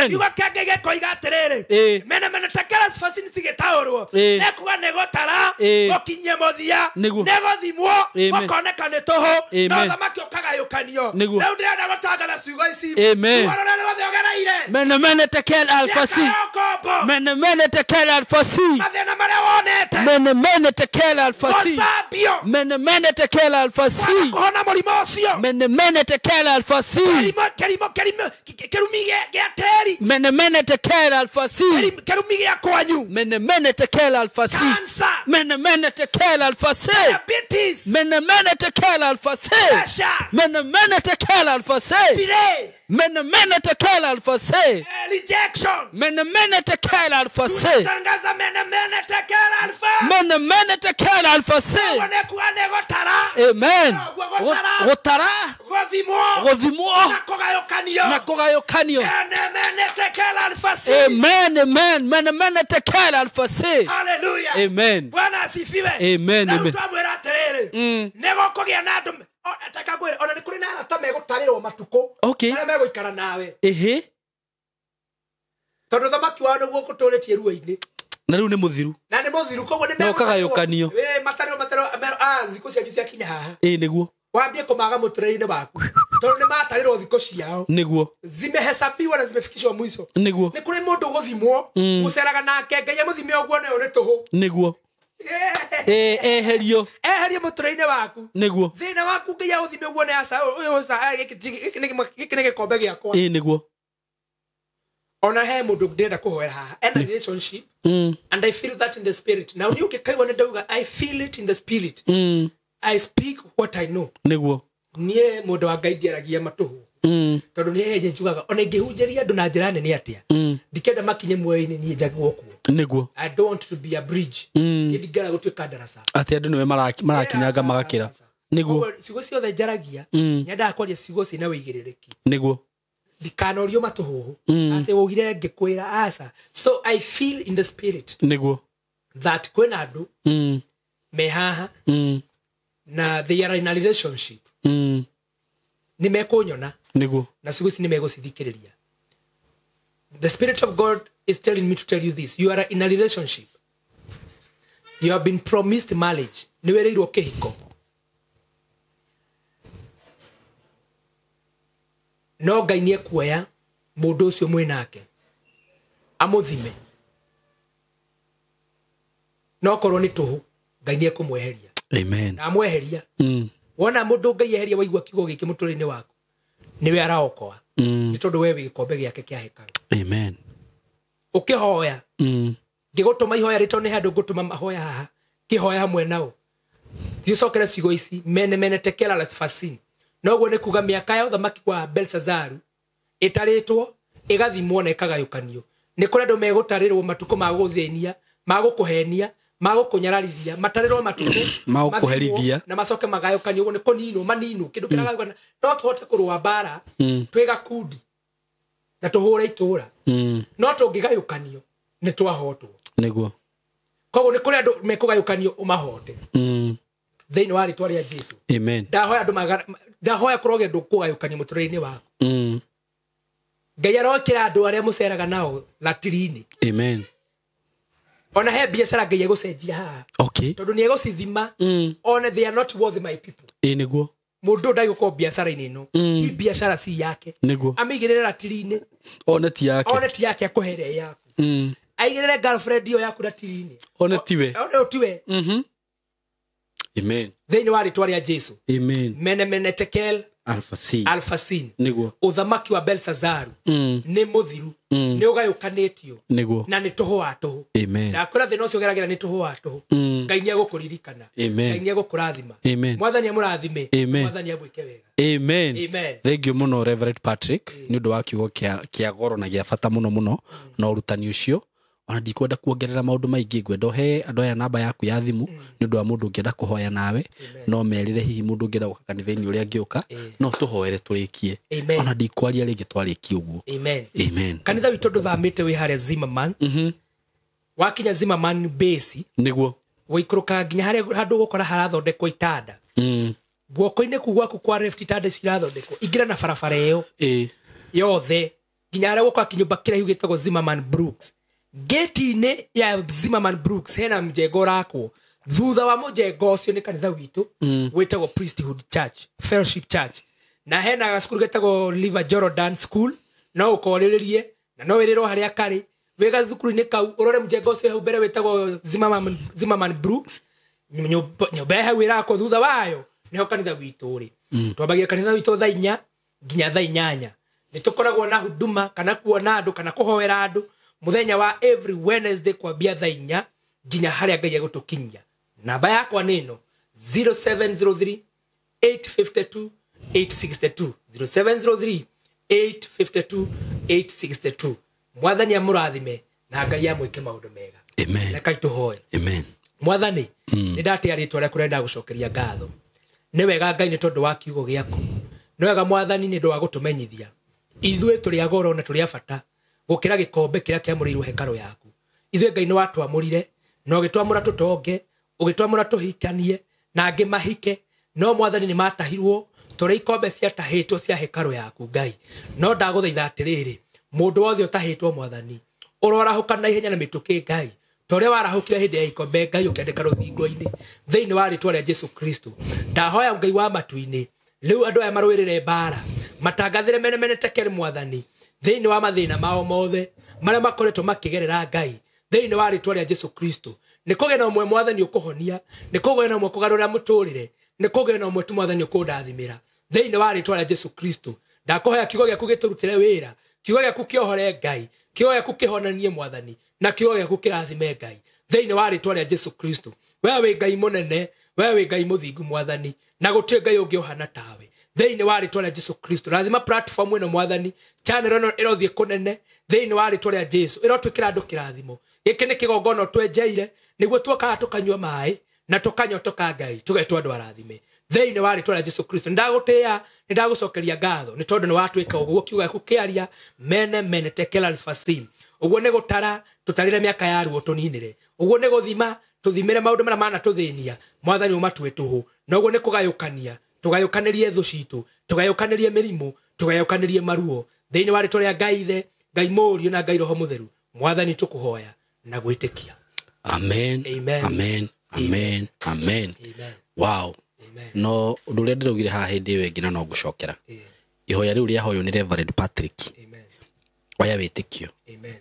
[SPEAKER 1] kiugo kiange gikoiga atiriri mene tekela fasi nĩcigĩtaũrwo nĩkuga nĩ gũtara gũkinyie mũthia nĩ gũthimwo gũkoneka nĩ tũhũ na ũthamaki ũkagayũkanio rĩu ndĩrenda gũtangatha ciugo ici ruorore rwothe ũgereire
[SPEAKER 2] mene tekela alfasi mene tekela alfasi
[SPEAKER 1] mathĩna marĩa wonete
[SPEAKER 2] mene tekela alfasi mene tekela alfasi
[SPEAKER 1] kuhona mũrimũ ũcio
[SPEAKER 2] mene tekela alfasi
[SPEAKER 1] kĩrumi gĩa tĩri
[SPEAKER 2] mene tekela alfasi
[SPEAKER 1] kĩrumi gĩa kwanyu
[SPEAKER 2] mene tekela alfasi mene tekela alfasi
[SPEAKER 1] diabetes
[SPEAKER 2] mene tekela alfasi mene tekela alfasi mene tekela alfasi
[SPEAKER 1] rejection
[SPEAKER 2] mene tekela alfasi
[SPEAKER 1] tangaza mene tekela alfa
[SPEAKER 2] mene tekela alfasi
[SPEAKER 1] wanakuwa ne gotara
[SPEAKER 2] amen gotara gothimwo
[SPEAKER 1] na
[SPEAKER 2] kugayukanio
[SPEAKER 1] mene tekela alfasi
[SPEAKER 2] amen mene tekela alfasi
[SPEAKER 1] hallelujah
[SPEAKER 2] amen
[SPEAKER 1] bwana asifiwe
[SPEAKER 2] amen
[SPEAKER 1] twamwira atiriri nego kugia na andu atakagwira ona ni kuri na arata megutarirwo matuko
[SPEAKER 2] aria
[SPEAKER 1] meguikara nawe tondu thamaki wao niguo guturitie ruo-ini
[SPEAKER 2] na riu ni muthiru
[SPEAKER 1] koguo ni
[SPEAKER 2] megukagayukanio
[SPEAKER 1] matariro thikũ cianyu ciakinya haha
[SPEAKER 2] niguo
[SPEAKER 1] wambie kumaga mũtũrĩre-inĩ waku tondu ni matarirwo thikũ ciao
[SPEAKER 2] niguo
[SPEAKER 1] zimehesabiwa na zimefikishwa mwisho
[SPEAKER 2] niguo
[SPEAKER 1] ni kuri mundu guthimwo muceraga nake Ngai amuthime oguo nayo ni tuhu
[SPEAKER 2] niguo eherio
[SPEAKER 1] muture-ini waku
[SPEAKER 2] niguo
[SPEAKER 1] thina waku ngai authime uone asa giki ni gikombe giakwa
[SPEAKER 2] niguo
[SPEAKER 1] ona he mundu ndenda kuhoera haha and relationship and I feel that in the spirit now you ukikaigwa ni ndauga I feel it in the spirit I speak what I know
[SPEAKER 2] niguo
[SPEAKER 1] nie mundu wa ngai ndiaragia matuhu tondu ni heje njugaga ona ingihunjeria andu na njira nene atia ndikenda makinye muoyo-ini nie njagwo kuo
[SPEAKER 2] niguo
[SPEAKER 1] I don't want to be a bridge ni ndigera gutuika darasa
[SPEAKER 2] ati andu niwe marakinyaga magakira niguo
[SPEAKER 1] ciugo ciothe njaragia nyendaga kwaria ciugo cina wĩigĩrĩrĩki
[SPEAKER 2] niguo
[SPEAKER 1] ndikanorio matuhu ati ugire ngikwira asa so I feel in the spirit
[SPEAKER 2] niguo
[SPEAKER 1] that kwena andu me haha na they are in a relationship ni mekunyona
[SPEAKER 2] niguo
[SPEAKER 1] na ciugo ci ni megucithikiriria. The Spirit of God is telling me to tell you this. You are in a relationship. You have been promised marriage. Ni wereirwo kihiko. No Ngai ni ekuoya mundu ucio mwe nake amuthime. No korwo ni tuhu Ngai ni ekumweheria.
[SPEAKER 2] Amen.
[SPEAKER 1] Na amweheria. Wona mundu Ngai eheria waigua kiugo giki muture-ini waku niwe araokoa. Ni tondu we gikombe giake kia hekalu.
[SPEAKER 2] Amen.
[SPEAKER 1] Ukihoya ngigutuma ihoya rito ni handu ngutuma mahoya haha kihoya hamwe nao thiucokere ciugo ici mene tekela lasfasin noguo ni kuga miaka ya uthamaki wa Belsazaru itaritwo igathimwo na ikagayukanio ni kuri andu megutarirwo matuko ma guthenia magukuhenia magukunyararithia matarirwo matuko
[SPEAKER 2] magukuherithia
[SPEAKER 1] na macoke magayukanio uguo ni kunino manino kindu kiragayukana no tuhote kurua bara twiga kundi na tuhure itura no tungigayukanio ni twahotwo
[SPEAKER 2] niguo
[SPEAKER 1] koguo ni kuri andu mekugayukanio umahote thiini wa ritwa ria Jesu.
[SPEAKER 2] Amen.
[SPEAKER 1] Ndahoya kuroge andu kugayukanio muture-ini waku Ngai arokira andu aria muceraga nao latiri-ini.
[SPEAKER 2] Amen.
[SPEAKER 1] Ona he biacara Ngai egucenjia haha
[SPEAKER 2] okay
[SPEAKER 1] tondu ni egucithima ona they are not worth my people
[SPEAKER 2] niguo
[SPEAKER 1] mundu ndagiko biacara-ini ino hii biacara si yake
[SPEAKER 2] niguo
[SPEAKER 1] amigirira latiri-ini
[SPEAKER 2] ona ti yake akuhere yaku aigirire girlfriend yo yaku latiri-ini ona tiwe Amen. Thiini wa ritwa ria Jesu. Amen.
[SPEAKER 1] Mene tekel alfasin
[SPEAKER 2] niguo
[SPEAKER 1] uthamaki wa Belsazaru ni muthiru ni ugayukanitio
[SPEAKER 2] niguo
[SPEAKER 1] na ni tuhu wa tuhu.
[SPEAKER 2] Amen.
[SPEAKER 1] Na kura thina ucio geragira ni tuhu wa tuhu Ngai ni agukuririkana. Ngai ni agukurathima. Mwathani amurathime. Mwathani abwike wega.
[SPEAKER 2] Amen. Thank you muno Reverend Patrick ni undu wa kiugo kia goro na gia bata muno na urutani ucio ona ndikwenda kuongerera maundu maingi ngwenda he andu aya namba yaku ya thimu ni undu wa mundu ungienda kuhoya nawe no merire hihi mundu ungienda guka kanitha-ini uria ngiuka no tuhoere turikie ona ndikwaria ringi twarikie uguo. Amen. Kanitha witu nduthamite wi haria Zimmerman wakinya Zimmerman base niguo waikuruka nginya haria handu gukora harathondekwo itanda guoko-ini ku gwaku kwa left itanda cirathondekwo ingira na barabara iyo yothe nginya haria guka kinyumba kiraihu gitagwo Zimmerman Brooks. Gate-ini ya Zimmerman Brooks hena mjengo rako thutha wa mujengo ucio ni kanitha witu witagwo Priesthood Church Fellowship Church na hena gacukuru getagwo River Jordan School no ukoriririe na no wiriro haria kari wega thukuru-ini kau urore mjengo ucio hau mbere witagwo Zimmerman Brooks nyumba hau irako thutha wayo niho kanitha witu ri twambagia kanitha witu thaa 4 nginya thaa 8 ni tukoragwo na huduma kana kuona andu kana kuhoera andu muthenya wa every Wednesday kwambia thaa 4 nginya haria Ngai egutukinyia. Namba yakwa nino 0703 852 862 0703 852 862. Mwathani amurathime na Ngai amwike maundu mega. Amen. Reka tuhoye. Amen. Mwathani ni ndate aritwa ria kurenda gucokeria ngatho ni wega Ngai ni tondu wa kiugo giaku ni wega Mwathani ni ndo wa gutumenyithia ithuĩ tũrĩ agoro na tũrĩ abata gũkĩra gĩkombe kĩrĩa kĩamũrĩirwo hekarũ yaku. Ithuĩ Ngai nĩ watwamũrire no gĩtwamũra tũtonge ũgĩtwamũra tũhikanie na angĩ mahike no Mwathani nĩ matahirwo tũrĩ ikombe ciatahĩtwo cia hekarũ yaku Ngai. No ndagũthaitha atĩrĩrĩ mũndũ wothe ũtahĩtwo Mwathani ũrorahũka na ihenya na mĩtũkĩ Ngai tore warahũkire hĩndĩ ya ikombe Ngai ũkĩandĩka rũthingo-inĩ thĩinĩ wa rĩtwa rĩa Jesu Kristo. Ndahoya Ngai wa matu-inĩ rĩu andũ aya marũĩrĩre mbara matangathĩre mene tekere Mwathani thĩinĩ wa mathĩna mao mothe marĩa makoretwo makĩgerera Ngai thĩinĩ wa rĩtwa rĩa Jesu Kristo
[SPEAKER 1] nä kå gä na mwe mwathani å kå honia nä kå gä na mwe kå garå ra må tå rä re nä kå gä na mwe tu mwathani å kå ndathimä ra thä inä wa rä twa rä a Jesu Kristo ndakå hoya kiugo gä aku gä tå rutä re wä ra kiugo gä aku kä ohore Ngai kiugo gä aku kä honanie mwathani na kiugo gä aku kä rathime Ngai thä inä wa rä twa rä a Jesu Kristo we wä Ngai må nene we wä Ngai må thingu mwathani na gå tä Ngai å ngä å hana tawe thä inä wa rä twa rä a Jesu Kristo rathima platform ä no mwathani channel ä no ä rothiä kå nene thä inä wa rä twa rä a Jesu ä rotwä kä ra andå kä rathimo gä kä nä kä gongona twenjeire nä guo tuokaga tå kanyua maä na tå kanyotoka Ngai tå getwo andå arathime thä inä wa rä twa rä a Jesu Kristo ndagå tä a nä ndagå cokeria ngatho nä tondå nä watwä ka å guo kiuga gäaku kä aria mene tekela fasim å guo nä gå tara tå tarä re mä aka ya ruo tå ninä re å guo nä gå thima tå thimä re maå ndå marä a mana tå thä nia mwathani å matwä tå hå na å guo nä kå gayå kania tå gayå kanä rie thå citå tå gayå kanä rie mä rimå tå gayå kanä rie maruo thä inä wa rä twa rä a Ngai ithe Ngai må riå na Ngai roho må theru mwathani tå kå hoya na gwä tä kia
[SPEAKER 2] amen
[SPEAKER 1] Amen.
[SPEAKER 2] amen amen amen
[SPEAKER 1] Amen.
[SPEAKER 2] wow
[SPEAKER 1] Amen.
[SPEAKER 2] no undu ria ndiraugire haha hindi iyo ingi na no ngucokera ihoya riu ria hoyo ni Reverend Patrick
[SPEAKER 1] Amen.
[SPEAKER 2] oya witikio
[SPEAKER 1] Amen.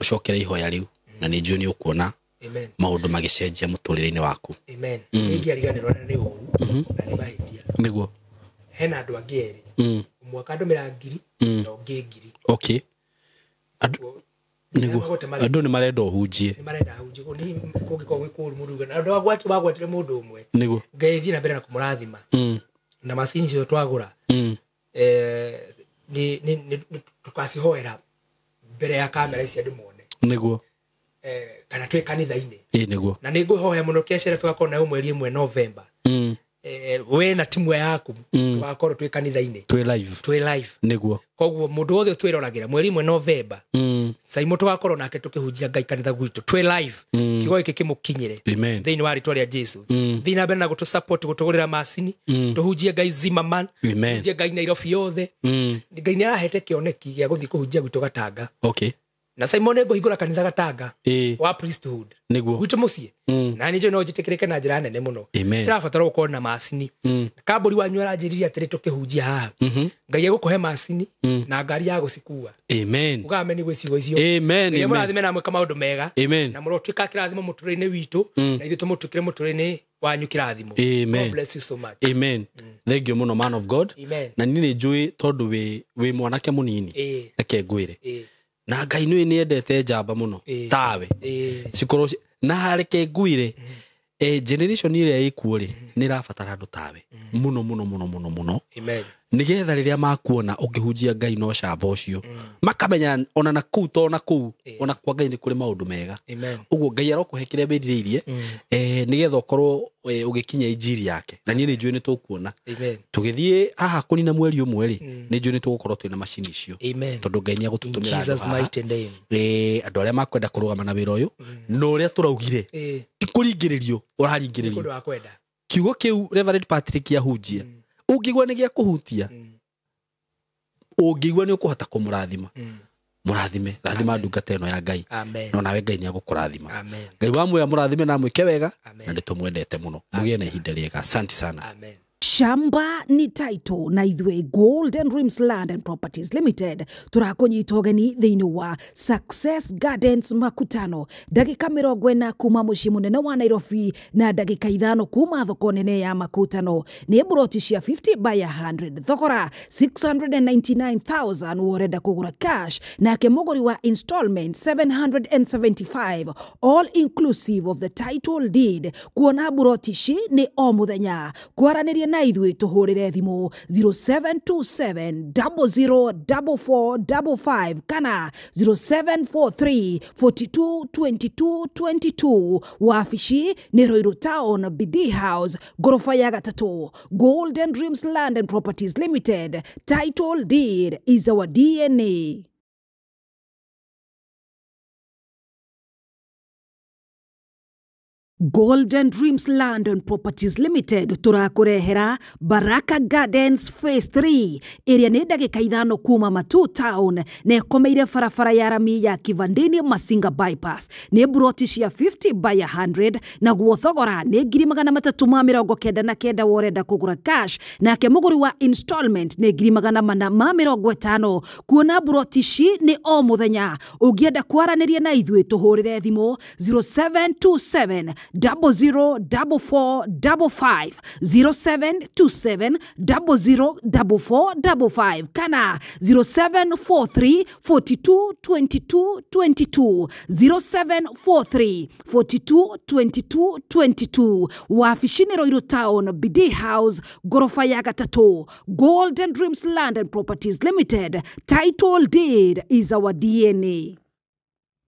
[SPEAKER 2] ucokera ihoya riu na ni njui ni ukuona
[SPEAKER 1] Amen.
[SPEAKER 2] maundu magicenjia muturire-ini waku
[SPEAKER 1] Amen. Ningi ariganirwo na nĩ ũru na nĩ mahĩtia
[SPEAKER 2] niguo
[SPEAKER 1] hena andũ angĩ erĩ mwaka ndũmĩra ngiri na ũngĩ ngiri
[SPEAKER 2] okay niguo andu ni marenda uhunjie
[SPEAKER 1] nĩ marenda ahunjie kũngĩkorwo gwĩ kũũru mũndũ uga na andũ wagwatire mũndũ ũmwe
[SPEAKER 2] niguo
[SPEAKER 1] Ngai thiĩ na mbere na kũmũrathima na macini icio twagũra tũkacihoera mbere ya kamera ici andũ mone
[SPEAKER 2] niguo
[SPEAKER 1] kana twĩ kanitha-inĩ
[SPEAKER 2] niguo
[SPEAKER 1] na nĩ ngũhoya mũno kĩacere tũgakorwo nayo mweri ĩmwe November we na timu yaku tugakorwo twĩ kanitha-inĩ twĩ live
[SPEAKER 2] niguo
[SPEAKER 1] koguo mũndũ wothe twĩroragĩra mweri ĩmwe November Saimo tugakorwo nake tũkĩhunjia Ngai kanitha gwitũ twĩ live kiugo gĩkĩ kĩmũkinyĩre thĩinĩ wa rĩtwa rĩa Jesu thiĩ na mbere na gũtũ support gũtũgũrĩra macini tũhunjie Ngai Zimmerman tũhunjie Ngai Nairobi yothe Ngai nĩ arahete kĩoneki gĩa gũthiĩ kũhunjia gwitũ Gatanga
[SPEAKER 2] okay
[SPEAKER 1] na Simon ego higura kanitha Gatanga wa priesthood
[SPEAKER 2] niguo
[SPEAKER 1] gwitũ mũciĩ na nĩ njũĩ no njĩtĩkĩrĩke na njĩra nene mũno
[SPEAKER 2] Amen.
[SPEAKER 1] ĩrabatara gũkorwo na macini kambũri wanyu aranjĩrĩria atĩrĩ tũkĩhunjia haha Ngai egũkũhe macini na ngari ya gũcikua
[SPEAKER 2] amen
[SPEAKER 1] ugameni gwĩcigo icio
[SPEAKER 2] amen
[SPEAKER 1] Ngai mũrathime na mwĩka maũndũ mega
[SPEAKER 2] amen
[SPEAKER 1] na mũrotwĩka kĩrathimo mũtũrĩre-inĩ witũ na ithuĩ tũmũtwĩkĩre mũtũrĩre-inĩ wanyu kĩrathimo God bless you so much
[SPEAKER 2] amen thank you muno man of God
[SPEAKER 1] Amen.
[SPEAKER 2] na niĩ nĩ njũĩ tondũ wĩ mwanake mũnini reke ngwĩre na Ngai nĩ endete njamba muno tawe cikorwo na reke ngwĩre generation ĩrĩa ĩkuo rĩ nĩ ĩrabatara andũ tawe muno muno muno muno muno
[SPEAKER 1] amen
[SPEAKER 2] nigetha rĩrĩa makuona ũngĩhunjia Ngai no camba ũcio makamenya ona na kuu to na kuu ona kwa Ngai nĩ kũrĩ maũndũ mega ũguo Ngai arokũhe kĩrĩa wĩrirĩirie nigetha ũkorwo ũgĩkinya injiri yake na niĩ nĩ njũĩ nĩ tũkuona tũgĩthiĩ haha kũnina mweri ũmwe rĩ nĩ njũĩ nĩ tũgũkorwo twĩna macini icio tondũ Ngai nĩ agũtũtũmĩra andũ arĩa makwenda kũrũgama na wĩra ũyũ na ũrĩa tũraugire ti kũringĩrĩrio ũraringĩrĩrio kiugo kĩu Reverend Patrick yahunjia ũngĩigua nĩ gĩa kũhutia ũngĩigua nĩ ũkũhota kũmũrathima mũrathime rathima ndungata ĩno ya Ngai no nawe Ngai nĩ agũkũrathima Ngai wa muoya mũrathime na mwĩke wega na nĩtũmwendete mũno mũgĩe na ihinda rĩega asante sana
[SPEAKER 3] Shamba ni title na ithwe Golden Dreams Land and Properties Limited turakonyita ũgeni thĩinĩ wa Success Gardens Makutano ndagĩka 40 kuma mũciĩ mũnene wa Nairobi na ndagĩka 5 kuma thoko nene ya Makutano nĩ broti cia 50 by 100 thogora 699,000 worenda kũgũra cash na mũgũri wa installment 775 all inclusive of the title deed kuona broti ci nĩ o mũthenya kwaranĩria na ithuĩ tũhũrĩre thimũ 0727 004455 kana 0743 42 22 22 wabici nĩ Ruiru Town BD House gorofa ya 3 Golden Dreams Land and Properties Limited title deed is our DNA. Golden Dreams Land and Properties Limited turakurehera Baraka Gardens Phase 3 area ni ndagika ithano kuma Matu Town ne komeire farafara ya rami ya Kivandini Masinga bypass ni broti cia 50 by 100 na guothogora ni 399 worenda kugura cash na ke muguri wa installment ni 450 kuona broti ci ni o muthenya ugienda kwaraniria na ithui tuhurire thimo 0727 004455 0727 004455 kana 0743 42 22 22 0743 42 22 22 wafishini Royal Town BD House gorofa ya gatatu. Golden Dreams Land and Properties Limited, title deed is our DNA.